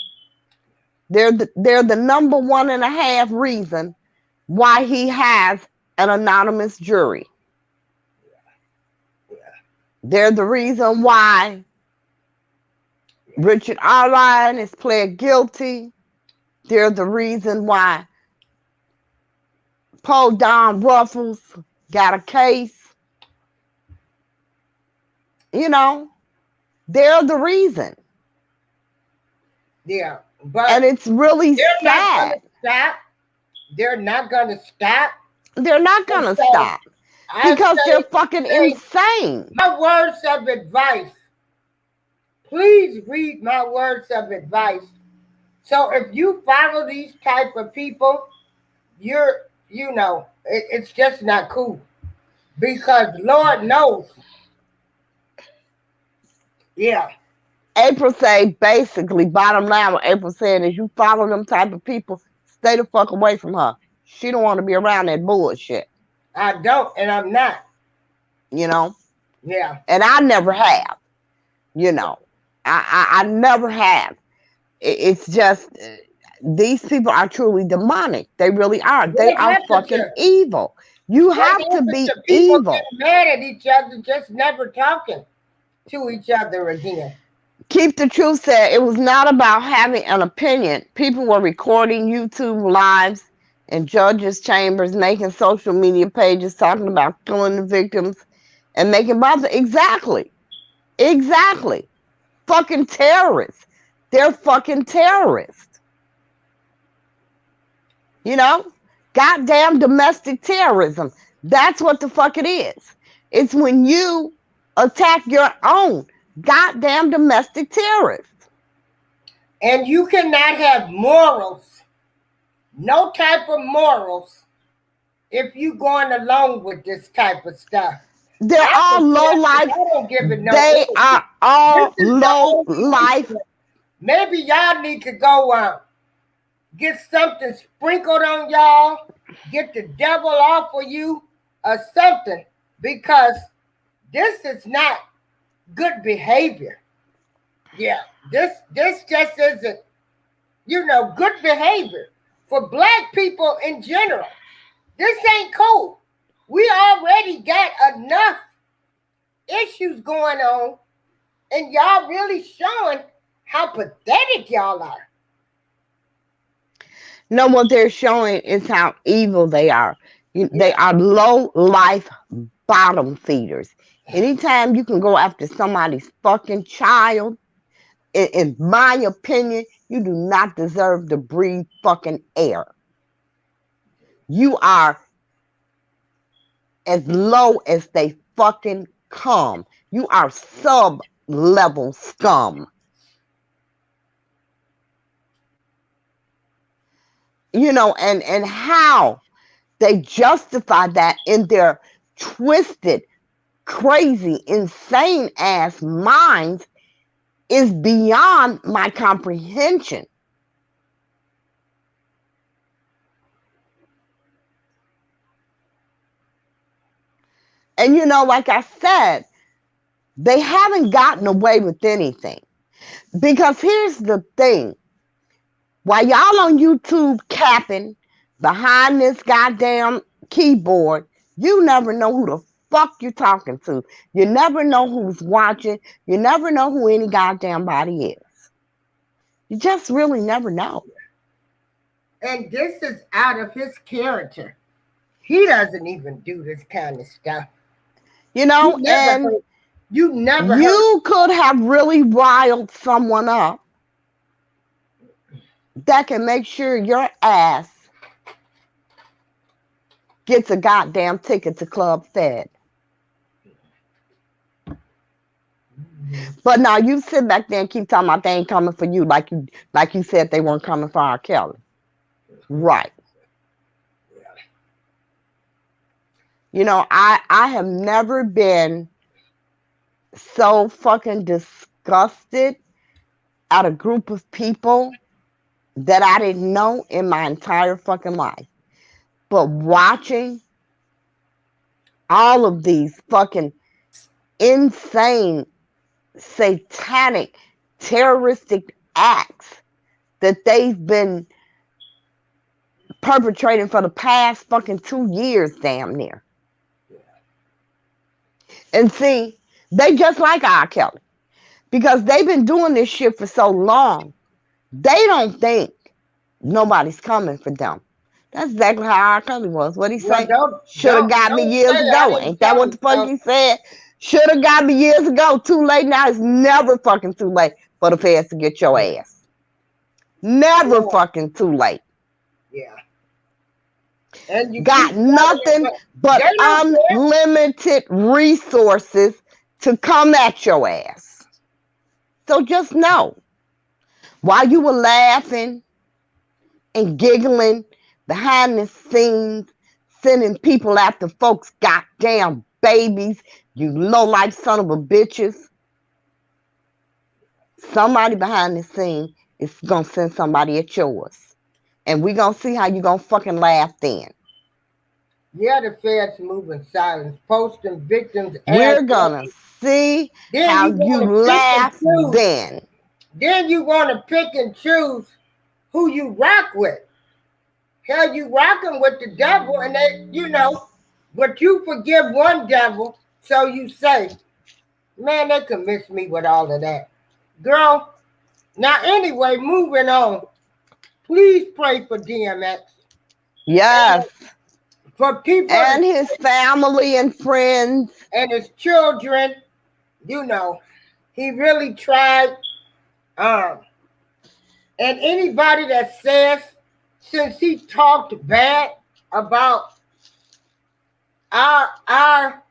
they're the number one and a half reason why he has an anonymous jury. They're the reason why Richard Arline is pled guilty. They're the reason why Paul Don Ruffles got a case. You know, they're the reason. yeah, And but it's really they're not going sad. to stop. They're not going to stop. They're not And going to so stop I because they're fucking say insane. my words of advice. Please read my words of advice. So if you follow these type of people, it's just not cool. Because Lord knows. Yeah. April say basically, bottom line, what April saying is you follow them type of people, stay the fuck away from her. She don't want to be around that bullshit. I don't, and I'm not. You know? Yeah. And I never have. You know. I never have. It's just these people are truly demonic. They really are. They What are happened fucking to evil. You what have to happened be to people evil. getting mad at each other, just never talking to each other again? Keep the Truth said it was not about having an opinion. People were recording YouTube lives in judges' chambers, making social media pages talking about killing the victims and making bother. Exactly. Exactly. Fucking terrorists. They're fucking terrorists. You know? Goddamn domestic terrorism. That's what the fuck it is. It's when you attack your own goddamn domestic terrorists. And you cannot have morals, no type of morals, if you going along with this type of stuff. They're all low life. I don't give it no They energy. are all This is the low only life. reason. Maybe y'all need to go get something sprinkled on y'all, get the devil off of you or something, because this is not good behavior. Yeah, this just isn't, good behavior for black people in general. This ain't cool. We already got enough issues going on, and y'all really showing how pathetic y'all are. No, what they're showing is how evil they are. They Yeah. are low life bottom feeders. Anytime you can go after somebody's fucking child, in my opinion, you do not deserve to breathe fucking air. You are as low as they fucking come. You are sub level scum. And how they justify that in their twisted, crazy, insane ass minds is beyond my comprehension. And like I said, they haven't gotten away with anything. Because here's the thing. While y'all on YouTube capping behind this goddamn keyboard, you never know who the fuck you're talking to. You never know who's watching. You never know who any goddamn body is. You just really never know. And this is out of his character. He doesn't even do this kind of stuff. And you never heard. You could have really riled someone up that can make sure your ass gets a goddamn ticket to Club Fed. But now you sit back there and keep talking about they ain't coming for you, like you said they weren't coming for R. Kelly. Right. You know, I have never been so fucking disgusted at a group of people that I didn't know in my entire fucking life. But watching all of these fucking insane, satanic, terroristic acts that they've been perpetrating for the past fucking 2 years, damn near. And see, they just like R. Kelly because they've been doing this shit for so long. They don't think nobody's coming for them. That's exactly how R. Kelly was. What'd he say? Well, Should have got me don't years say I ago. didn't Ain't that tell what him the fuck so. he said? Should have got me years ago. Too late now. It's never fucking too late for the feds to get your ass. Never fucking too late. Yeah. And you Got nothing but unlimited resources to come at your ass. So just know, while you were laughing and giggling behind the scenes, sending people after folks' goddamn babies, you low-life son of a bitches, somebody behind the scene is gonna send somebody at yours. And we gonna see how you gonna fucking laugh then. Yeah, the feds moving silence, posting victims. We're gonna see how you laugh then. Then you want to pick and choose who you rock with. Hell, you rocking with the devil, and they, but you forgive one devil, so you say, man, they can miss me with all of that. Girl, now anyway, moving on. Please pray for DMX. Yes. For people and his family and friends. And his children. He really tried. And anybody that says, since he talked bad about our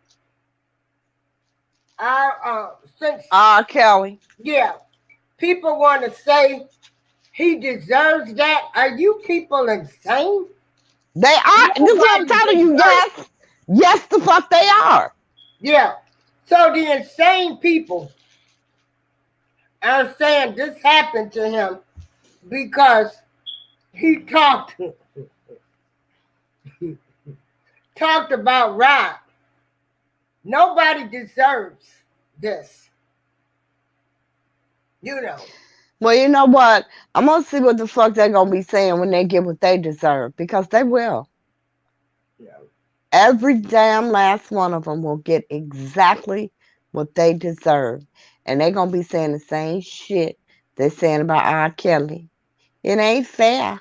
since R. Kelly. Yeah. People want to say he deserves that. Are you people insane? They are. This is what I'm telling you. Yes. Yes, the fuck they are. Yeah. So the insane people are saying this happened to him because he talked about Rob. Nobody deserves this. Well, you know what? I'm going to see what the fuck they're going to be saying when they get what they deserve, because they will. Yeah. Every damn last one of them will get exactly what they deserve. And they're going to be saying the same shit they're saying about R. Kelly. It ain't fair.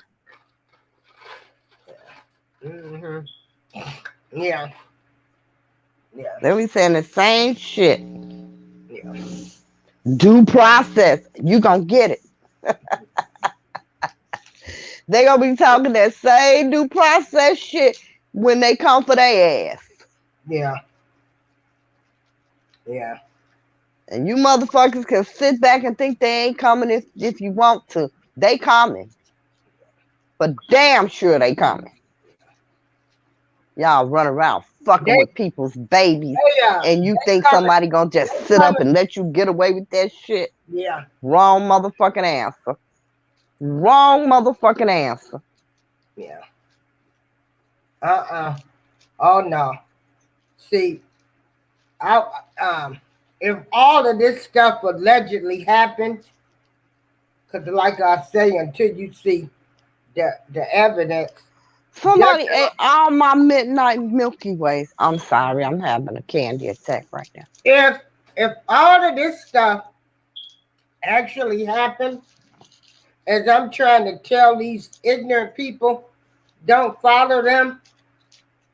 Mm-hmm. Yeah. Yeah. They'll be saying the same shit. Yeah. Due process. You gonna get it. They gonna be talking that same due process shit when they come for their ass. Yeah. Yeah. And you motherfuckers can sit back and think they ain't coming if you want to. They coming. But damn sure they coming. Y'all run around fucking with people's babies. And you think somebody gonna just sit up and let you get away with that shit? Yeah. Wrong motherfucking answer. Wrong motherfucking answer. Yeah. Oh no. See, if all of this stuff allegedly happened, because like I say, until you see the evidence. Somebody ate all my midnight Milky Ways. I'm sorry, I'm having a candy attack right now. If all of this stuff actually happened, as I'm trying to tell these ignorant people, don't follow them.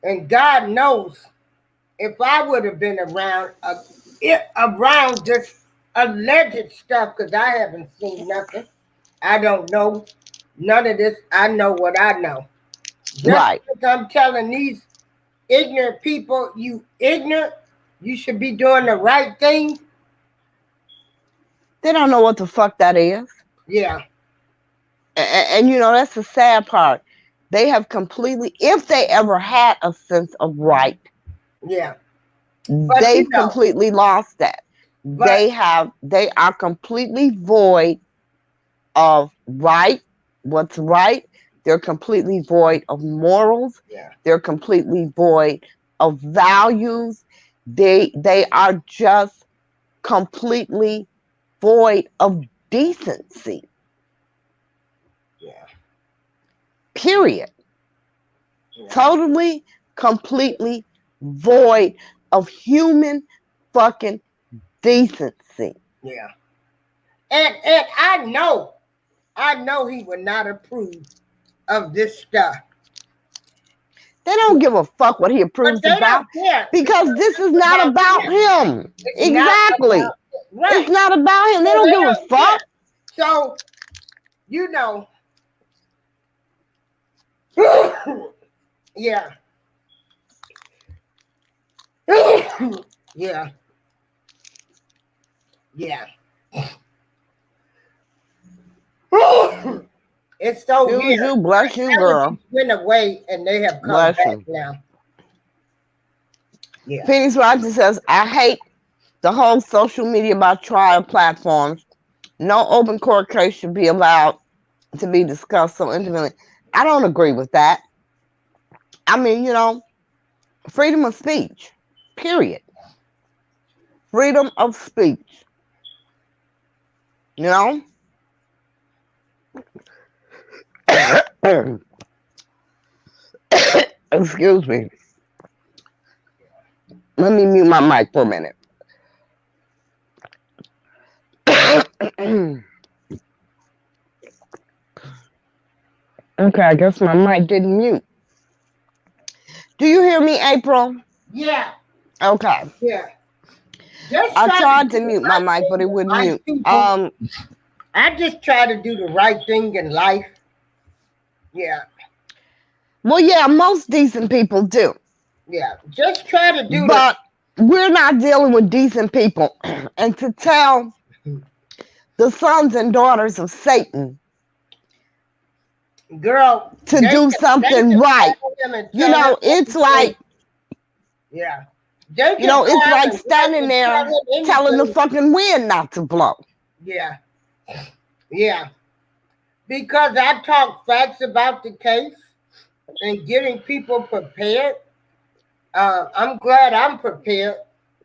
And God knows, if I would have been around this alleged stuff, because I haven't seen nothing, I don't know none of this. I know what I know. Just right. like I'm telling these ignorant people, you ignorant, you should be doing the right thing. They don't know what the fuck that is. Yeah, And you know, that's the sad part. They have completely, if they ever had a sense of right, yeah. But they've completely lost that. but They are completely void of right, what's right. They're completely void of morals. yeah, They're completely void of values. They are just completely void of decency. yeah, Period. yeah, Totally, completely void of human fucking decency. yeah. And I know he would not approve of this stuff. They don't give a fuck what he But approves they about don't care because because this is it's not about about him. him. It's not Exactly. about right. It's not about him. They So don't they give a don't care. fuck. So you know, yeah, yeah, yeah. It's so Excuse weird. you, bless you, girl. Intelligence went away and they have come Bless back you. now. Yeah, Phoenix Rogers says, I hate the whole social media about trial platforms. No open court case should be allowed to be discussed so intimately. I don't agree with that. I mean, you know, freedom of speech, period. Freedom of speech, you know? Excuse me. Let me mute my mic for a minute. Okay, I guess my mic didn't mute. Do you hear me, April? yeah, Okay. yeah. Just I try to tried do to the mute my right mic, thing but it in wouldn't life, mute. people. I just try to do the right thing in life. Yeah, Well, yeah, most decent people do. yeah. Just try to do the But we're not dealing with decent people. And to tell the sons and daughters of Satan girl. to do They something can right, call him and you tell him know, it's anything. like, Yeah, they you can know, it's call like him standing and tell there him telling the anything. fucking wind not to blow. Yeah, yeah. Because I talk facts about the case and getting people prepared. I'm glad I'm prepared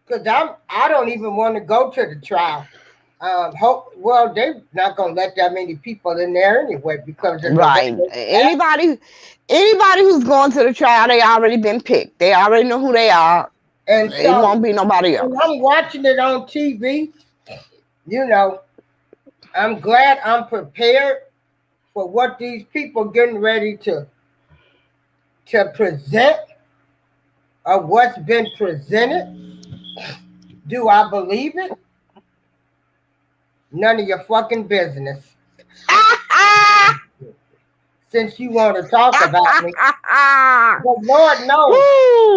because I don't even want to go to the trial. Well, they're not gonna let that many people in there anyway because of the way Right. they act. Anybody who's going to the trial, they already been picked. They already know who they are. And It so won't be nobody when else. I'm watching it on TV, you know, I'm glad I'm prepared for what these people getting ready to present or what's been presented. Do I believe it? None of your fucking business. Since you want to talk about me, but Lord knows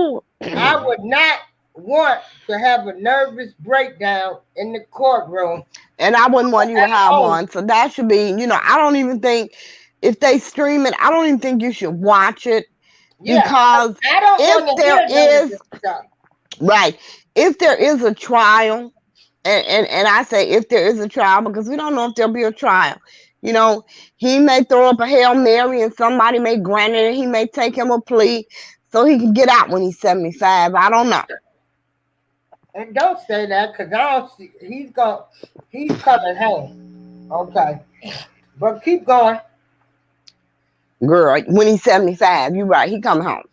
Woo! I would not want to have a nervous breakdown in the courtroom And I wouldn't want you to at have home. one. So that should be, you know, I don't even think if they stream it, I don't even think you should watch it Yeah, because I don't if want to there hear none of is, this stuff. right, if there is a trial, and I say if there is a trial because we don't know if there'll be a trial. You know, he may throw up a Hail Mary and somebody may grant it and he may take him a plea so he can get out when he's 75. I don't know. And don't say that because I don't see he's coming home. Okay. But keep going. Girl, when he's 75, you're right, he coming home.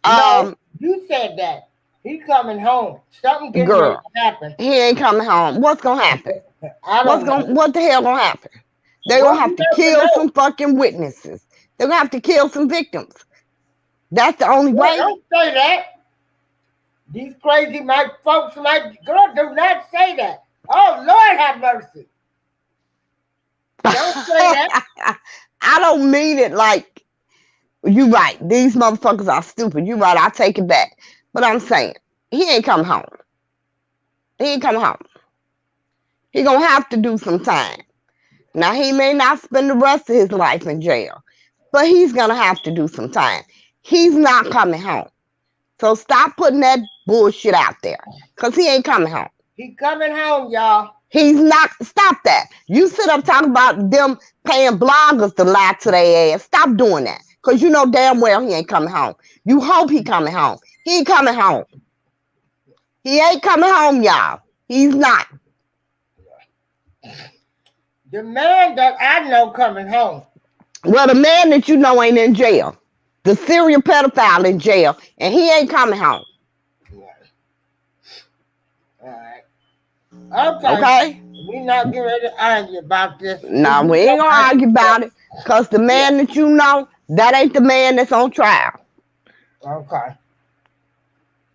No, you said that. He's coming home. Something getting ready Girl, to happen. he ain't coming home. What's gonna happen? I don't know. What the hell gonna happen? They're Well, gonna have you to never kill know. some fucking witnesses. They're gonna have to kill some victims. That's the only Well, way. don't say that. These crazy folks might girl do not say that. Oh Lord have mercy. Don't say that. I don't mean it like You right. These motherfuckers are stupid. You right. I take it back. But I'm saying, he ain't coming home. He ain't coming home. He gonna have to do some time. Now, he may not spend the rest of his life in jail, but he's gonna have to do some time. He's not coming home. So stop putting that bullshit out there. Because he ain't coming home. He coming home, y'all. He's not. Stop that. You sit up talking about them paying bloggers to lie to their ass. Stop doing that. Because you know damn well he ain't coming home. You hope he coming home. He ain't coming home. He ain't coming home, y'all. He's not. The man that I know coming home. Well, the man that you know ain't in jail. The serial pedophile in jail. And he ain't coming home. All right. Okay? We not getting ready to argue about this. No, we ain't gonna argue about it. Because the man that you know, that ain't the man that's on trial. Okay.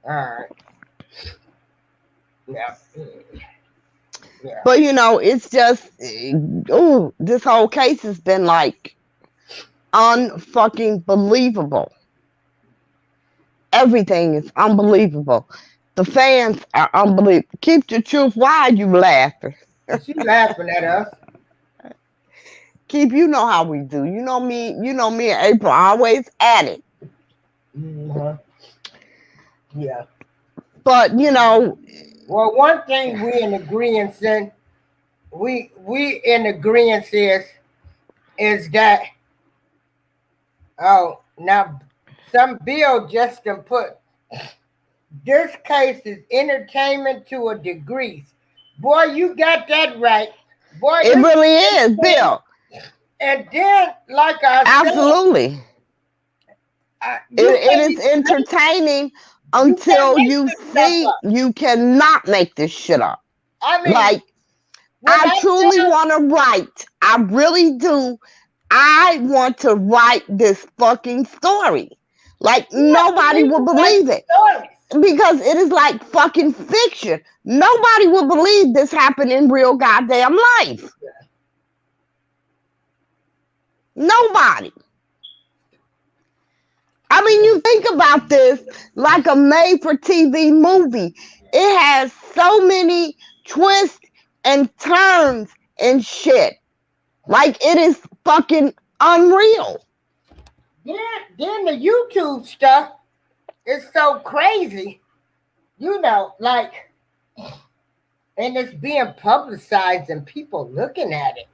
All right. Yeah. But you know, it's just, ooh, this whole case has been like unfucking believable. Everything is unbelievable. The fans are unbelievable. Keep the truth. Why are you laughing? She laughing at us. Keep, you know how we do. You know me and April always at it. Mm-hmm. Yeah. But you know, well, one thing we in agreement in, we in agreement is that now some bill just can put this case is entertainment to a degree. Boy, you got that right. Boy, it really is, Bill. And then, like I absolutely. said, it is entertaining until you see you cannot make this shit up. I mean, like, I truly want to write. I really do. I want to write this fucking story. Like, nobody will believe it. Because it is like fucking fiction. Nobody will believe this happened in real goddamn life. Nobody. I mean, you think about this like a made-for-TV movie. It has so many twists and turns and shit. Like, it is fucking unreal. Then the YouTube stuff is so crazy. You know, like, and it's being publicized and people looking at it.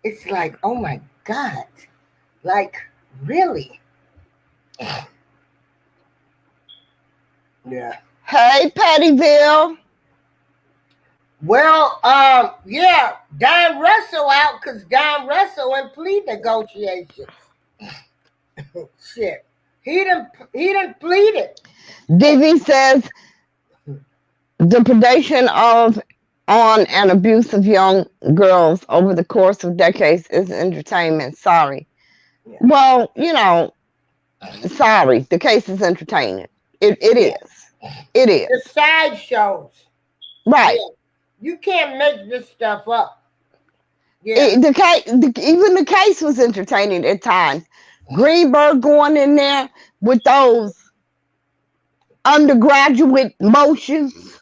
It's like, oh my God. Like, really? Yeah. Hey, Pettyville. Well, yeah, Don Russell out because Don Russell in plea negotiations. Shit, he didn't plead it. DV says the predation on and abuse of young girls over the course of decades is entertainment. Sorry. Yeah. Well, you know, sorry. The case is entertaining. It is. It is. The sideshows. Right. Yeah. You can't make this stuff up. Yeah. Even the case was entertaining at times. Greenberg going in there with those undergraduate motions,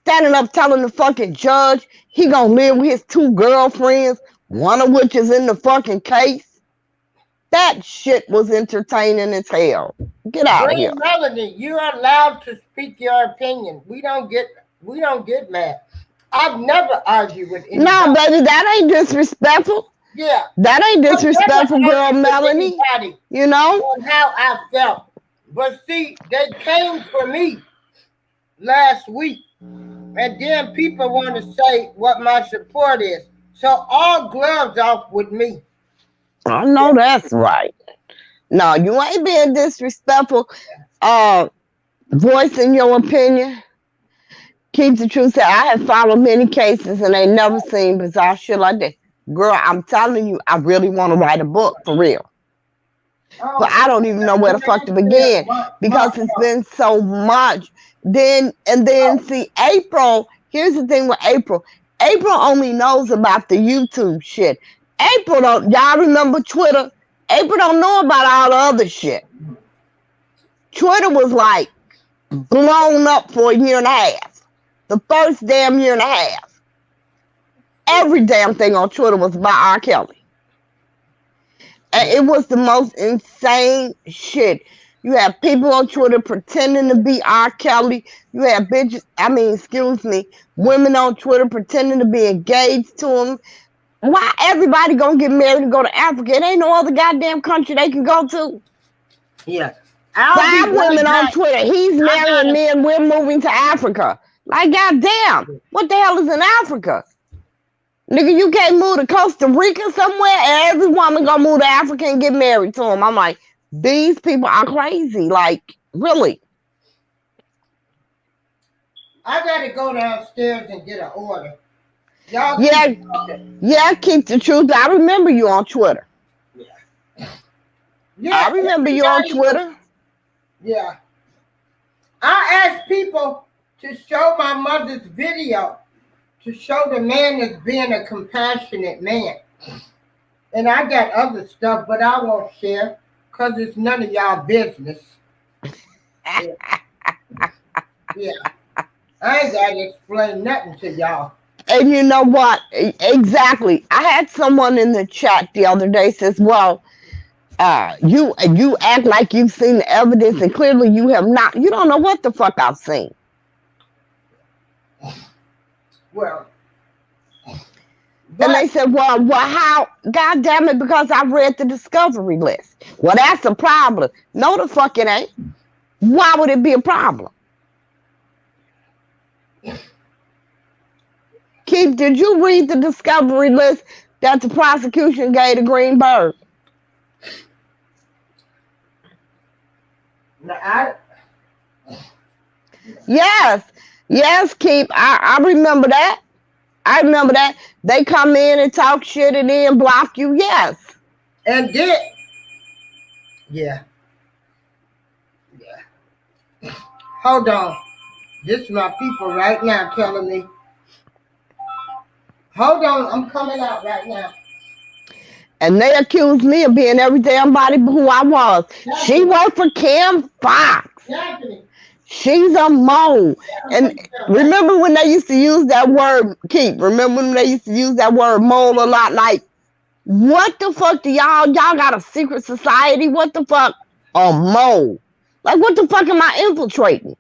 standing up telling the fucking judge he gonna live with his 2 girlfriends, one of which is in the fucking case. That shit was entertaining as hell. Get out of here. Melody, you are allowed to speak your opinion. We don't get mad. I've never argued with anybody. No, baby, that ain't disrespectful. Yeah. That ain't disrespectful, girl, Melanie. You know? On how I felt. But see, they came for me last week. And then people want to say what my support is. So all gloves off with me. I know that's right. No, you ain't being disrespectful. Voicing your opinion. Keep the truth. I have followed many cases and ain't never seen bizarre shit like that. Girl, I'm telling you, I really want to write a book for real. But I don't even know where the fuck to begin because it's been so much. Then see, April, here's the thing with April. April only knows about the YouTube shit. April don't, y'all remember Twitter? April don't know about all the other shit. Twitter was like blown up for a year and a half. The first damn year and a half. Every damn thing on Twitter was about R. Kelly. And it was the most insane shit. You have people on Twitter pretending to be R. Kelly. You have women on Twitter pretending to be engaged to him. Why everybody gonna get married and go to Africa? It ain't no other goddamn country they can go to. Yeah. 5 women on Twitter. He's marrying me and we're moving to Africa. Like, goddamn. What the hell is in Africa? Nigga, you can't move to Costa Rica somewhere and every woman gonna move to Africa and get married to him. I'm like, these people are crazy. Like, really. I gotta go downstairs and get an order. Y'all keep the truth. I remember you on Twitter. Yeah, I remember you on Twitter. Yeah. I asked people to show my mother's video to show the man as being a compassionate man. And I got other stuff, but I won't share because it's none of y'all business. Yeah. I ain't got to explain nothing to y'all. And you know what? Exactly. I had someone in the chat the other day says, well, you act like you've seen the evidence and clearly you have not. You don't know what the fuck I've seen. Well. And they said, well, how? God damn it, because I read the discovery list. Well, that's a problem. No, the fuck it ain't. Why would it be a problem? Keith, did you read the discovery list that the prosecution gave to Greenberg? Yes, Keith. I remember that. They come in and talk shit and then block you. Yes. And did. Yeah. Hold on. This is my people right now telling me. Hold on, I'm coming out right now. And they accused me of being every damn body who I was. She worked for Kim Fox. She's a mole. And remember when they used to use that word, Keith? Remember when they used to use that word mole a lot? Like, what the fuck do y'all got a secret society? What the fuck? A mole. Like, what the fuck am I infiltrating?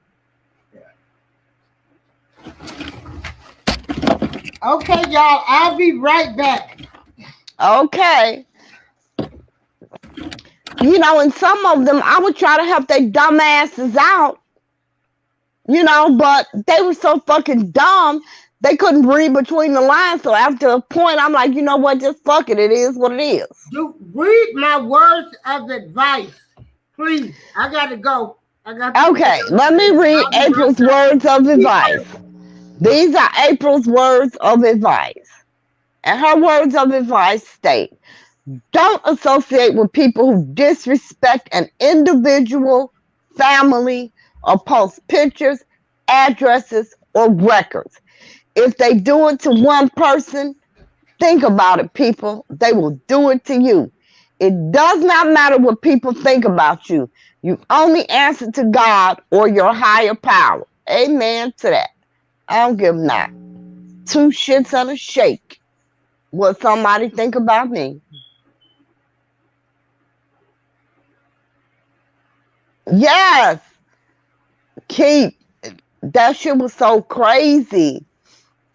Okay, y'all, I'll be right back. Okay. You know, and some of them, I would try to help their dumb asses out. You know, but they were so fucking dumb, they couldn't read between the lines. So after a point, I'm like, you know what? Just fuck it. It is what it is. Read my words of advice, please. I gotta go. Okay, let me read April's words of advice. These are April's words of advice. And her words of advice state, don't associate with people who disrespect an individual, family, or post pictures, addresses, or records. If they do it to one person, think about it, people. They will do it to you. It does not matter what people think about you. You only answer to God or your higher power. Amen to that. I don't give not 2 shits and a shake what somebody think about me. Yes. Keith, that shit was so crazy.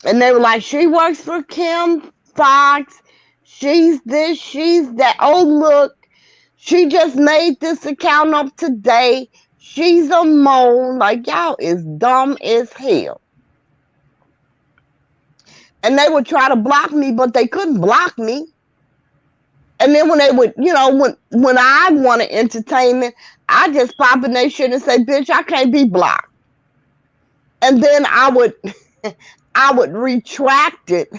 And they were like, she works for Kim Fox. She's this, she's that. Oh, look, she just made this account up today. She's a mole. Like, y'all is dumb as hell. And they would try to block me, but they couldn't block me. And then when they would, you know, when I wanted entertainment, I just pop in their shit and say, bitch, I can't be blocked. And then I would retract it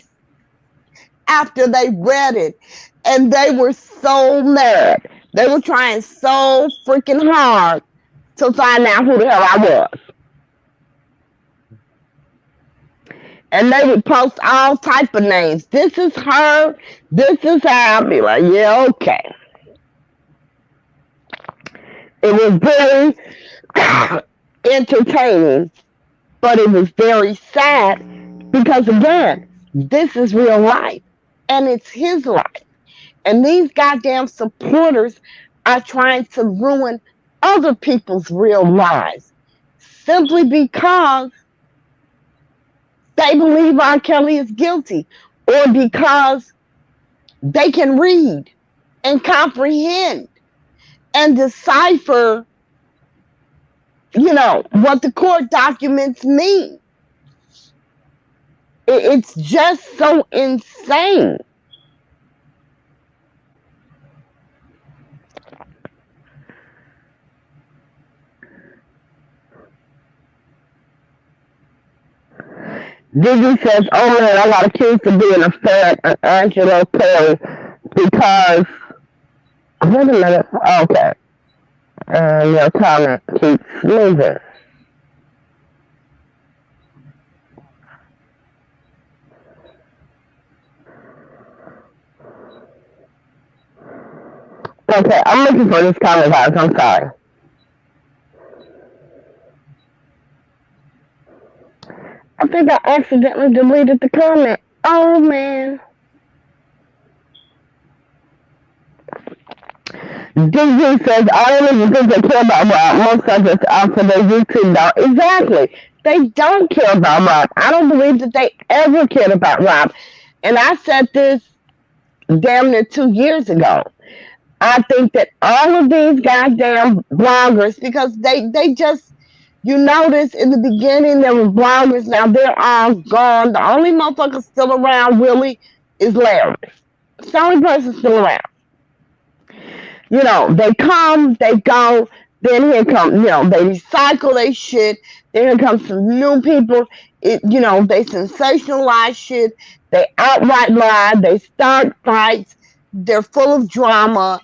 after they read it. And they were so mad. They were trying so freaking hard to find out who the hell I was. And they would post all type of names. This is her. This is her. I'll be like, yeah, okay. It was very entertaining, but it was very sad because, again, this is real life and it's his life. And these goddamn supporters are trying to ruin other people's real lives simply because they believe R. Kelly is guilty or because they can read and comprehend and decipher, what the court documents mean. It's just so insane. Gigi says, oh man, I got accused of being a fan of Angelo Perry because, wait a minute, okay, your comment keeps moving. Okay, I'm looking for this comment, guys, I'm sorry. I think I accidentally deleted the comment. Oh man. DG says, I don't even think they care about Rob. Most subjects are for their YouTube now. Exactly. They don't care about Rob. I don't believe that they ever cared about Rob. And I said this damn near 2 years ago. I think that all of these goddamn bloggers, because they just, you notice in the beginning there were bloggers, now they're all gone. The only motherfucker still around really is Larry. It's the only person still around. They come, they go, then here come, they recycle their shit, then here comes some new people, they sensationalize shit, they outright lie, they start fights, they're full of drama,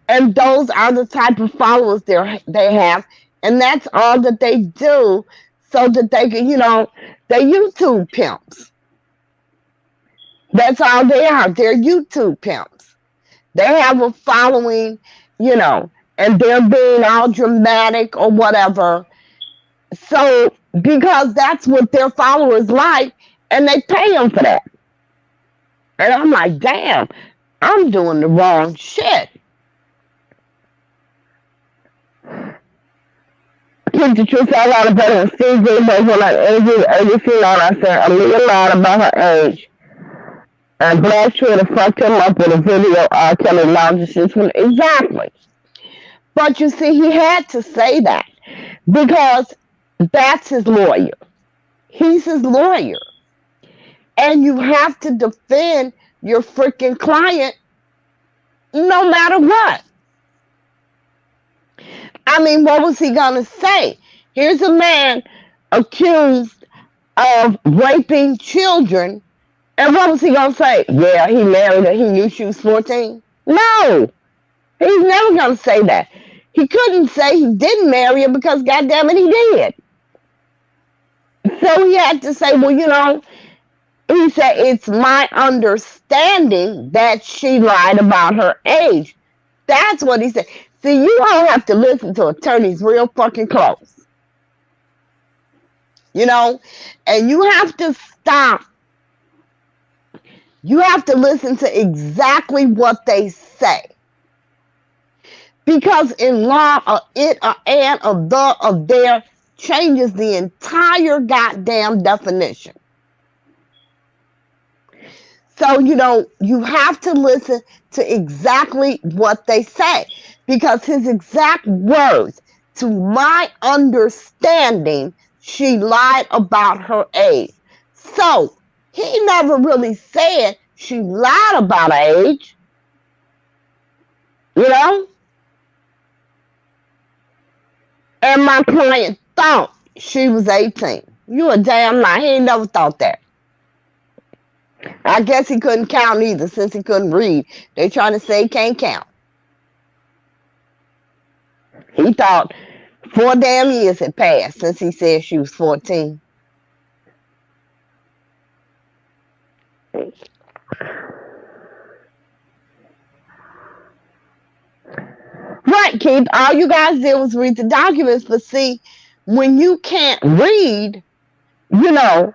and those are the type of followers they have, and that's all that they do so that they can, they YouTube pimps. That's all they are. They're YouTube pimps. They have a following, and they're being all dramatic or whatever. So, because that's what their followers like, and they pay them for that. And I'm like, damn, I'm doing the wrong shit. Keep the truth out loud about it. Steve Greenberg when I interviewed ABC on, I said a million lied about her age. And Black Twitter fucked him up with a video R. Kelly lounges his one. Exactly. But you see, he had to say that because that's his lawyer. He's his lawyer. And you have to defend your freaking client no matter what. I mean, what was he going to say? Here's a man accused of raping children. And what was he going to say? Yeah, he married her. He knew she was 14. No, he's never going to say that. He couldn't say he didn't marry her because, goddamn it, he did. So he had to say, well, he said, it's my understanding that she lied about her age. That's what he said. See, you all have to listen to attorneys real fucking close. And you have to stop. You have to listen to exactly what they say. Because in law, it, and, of the, of there changes the entire goddamn definition. So, you have to listen to exactly what they say. Because his exact words, to my understanding, she lied about her age. So, he never really said she lied about her age. And my client thought she was 18. You a damn lie. He ain't never thought that. I guess he couldn't count either since he couldn't read. They trying to say he can't count. He thought 4 damn years had passed since he said she was 14. Right, Keith, all you guys did was read the documents, but see, when you can't read, you know,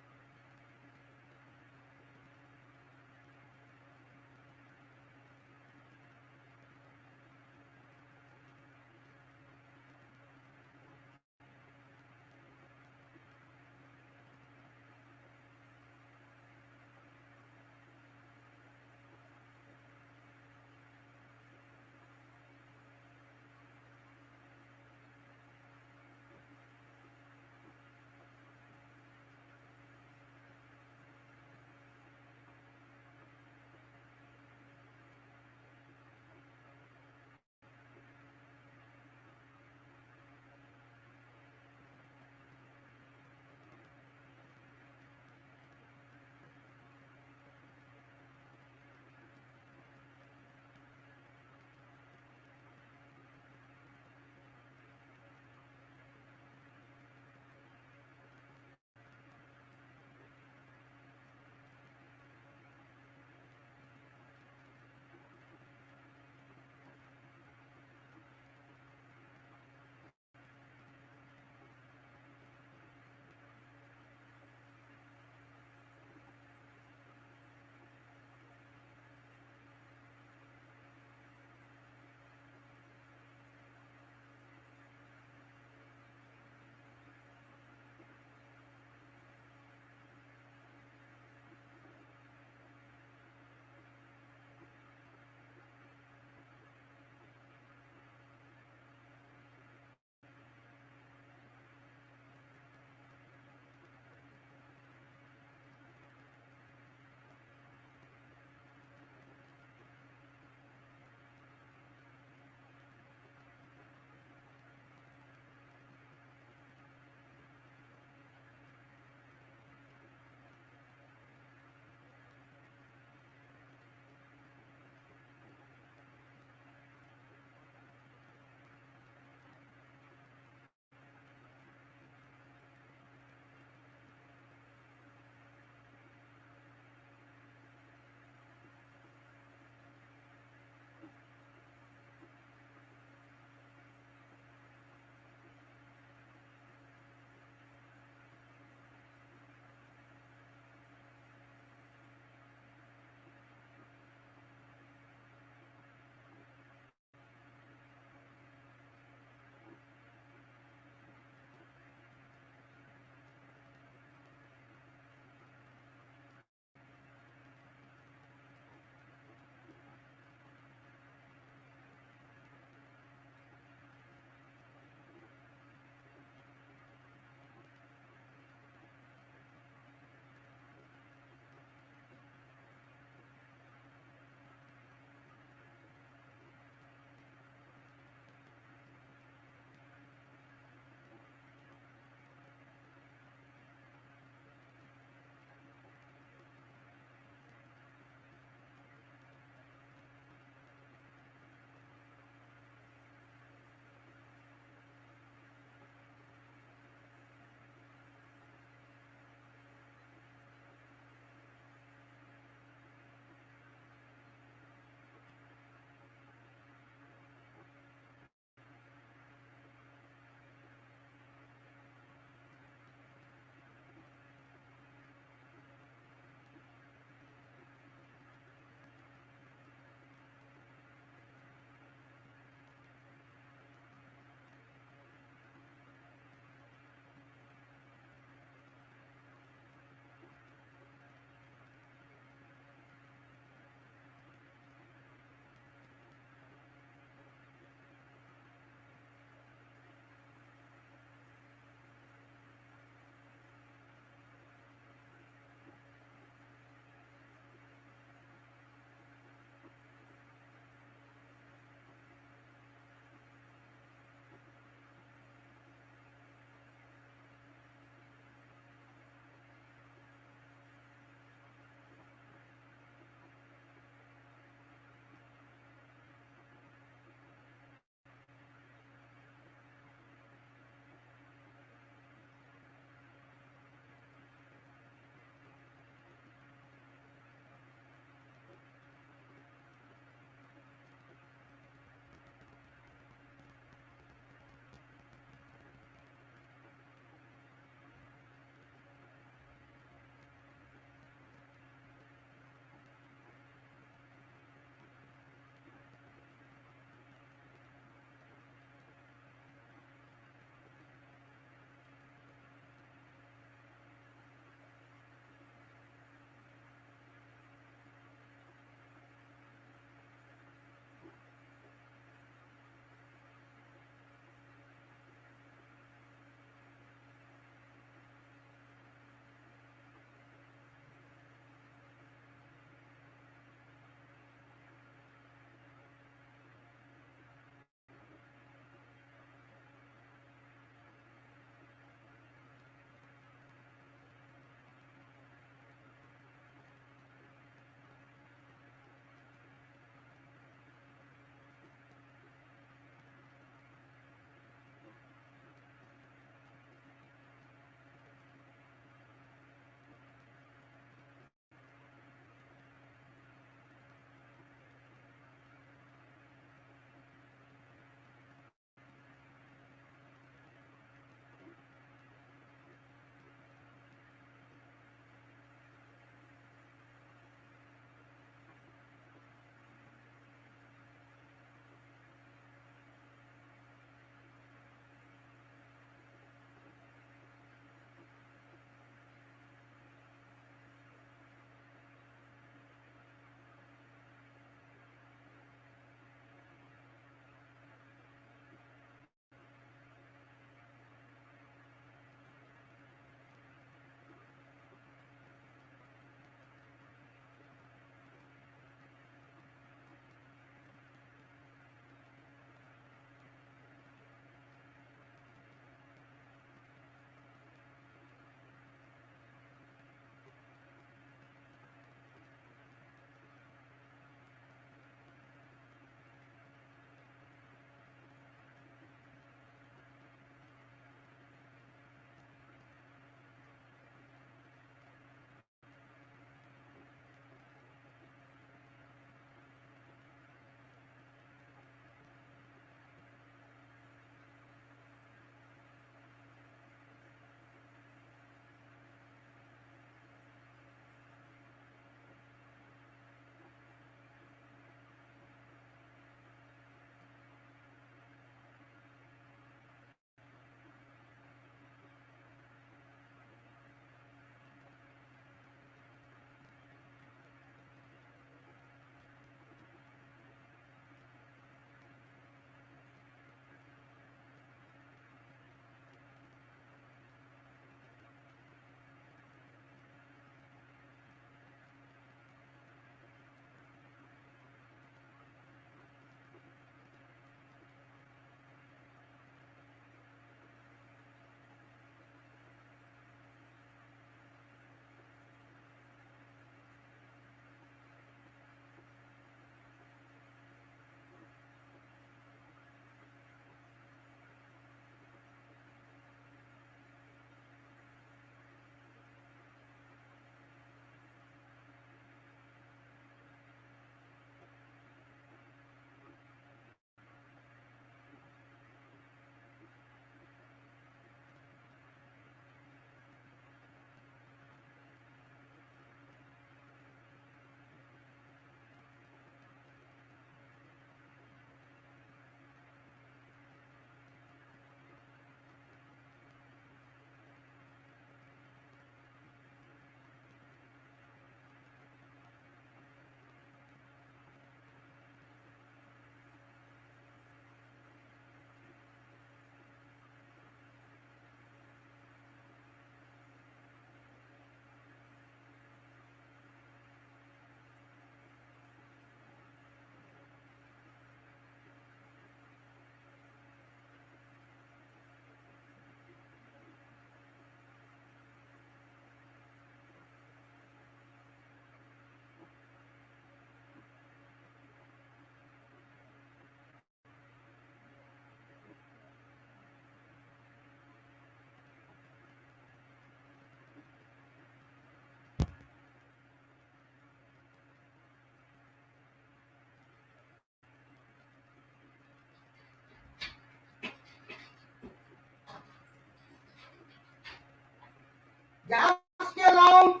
Y'all still on?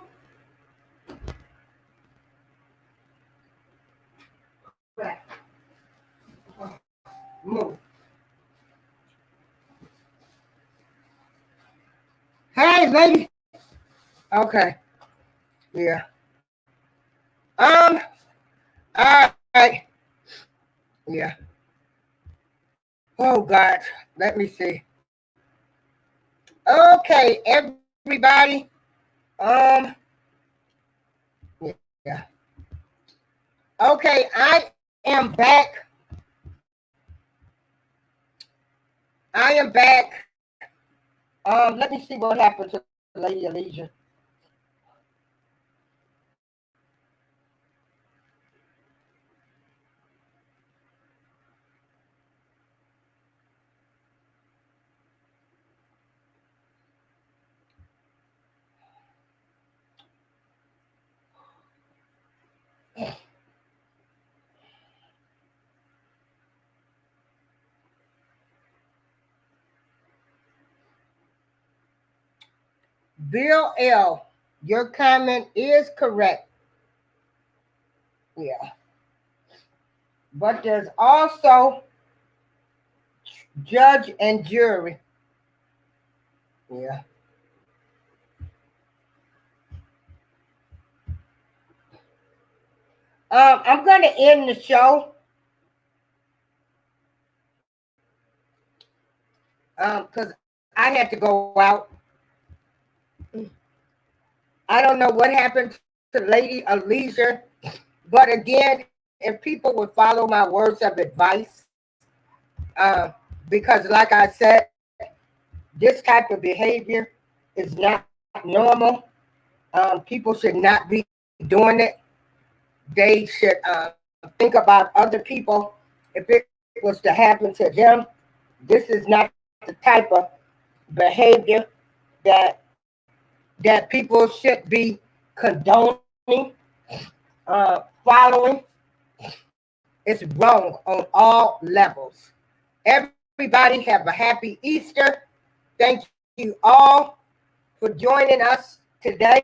Right. Move. Hey, lady. Okay. Yeah. Um. All right. Yeah. Oh God. Let me see. Okay, everybody. Um. Yeah. Okay, I am back. I am back. Let me see what happened to Lady Alicia. Bill L. Your comment is correct. Yeah. But there's also judge and jury. Yeah. I'm going to end the show because I had to go out. I don't know what happened to Lady Alicia, but again, if people would follow my words of advice, uh, because like I said, this type of behavior is not normal. People should not be doing it. They should think about other people. If it was to happen to them, this is not the type of behavior that people should be condoning, following. It's wrong on all levels. Everybody have a happy Easter. Thank you all for joining us today.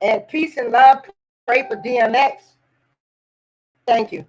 And peace and love. Pray for DMX. Thank you.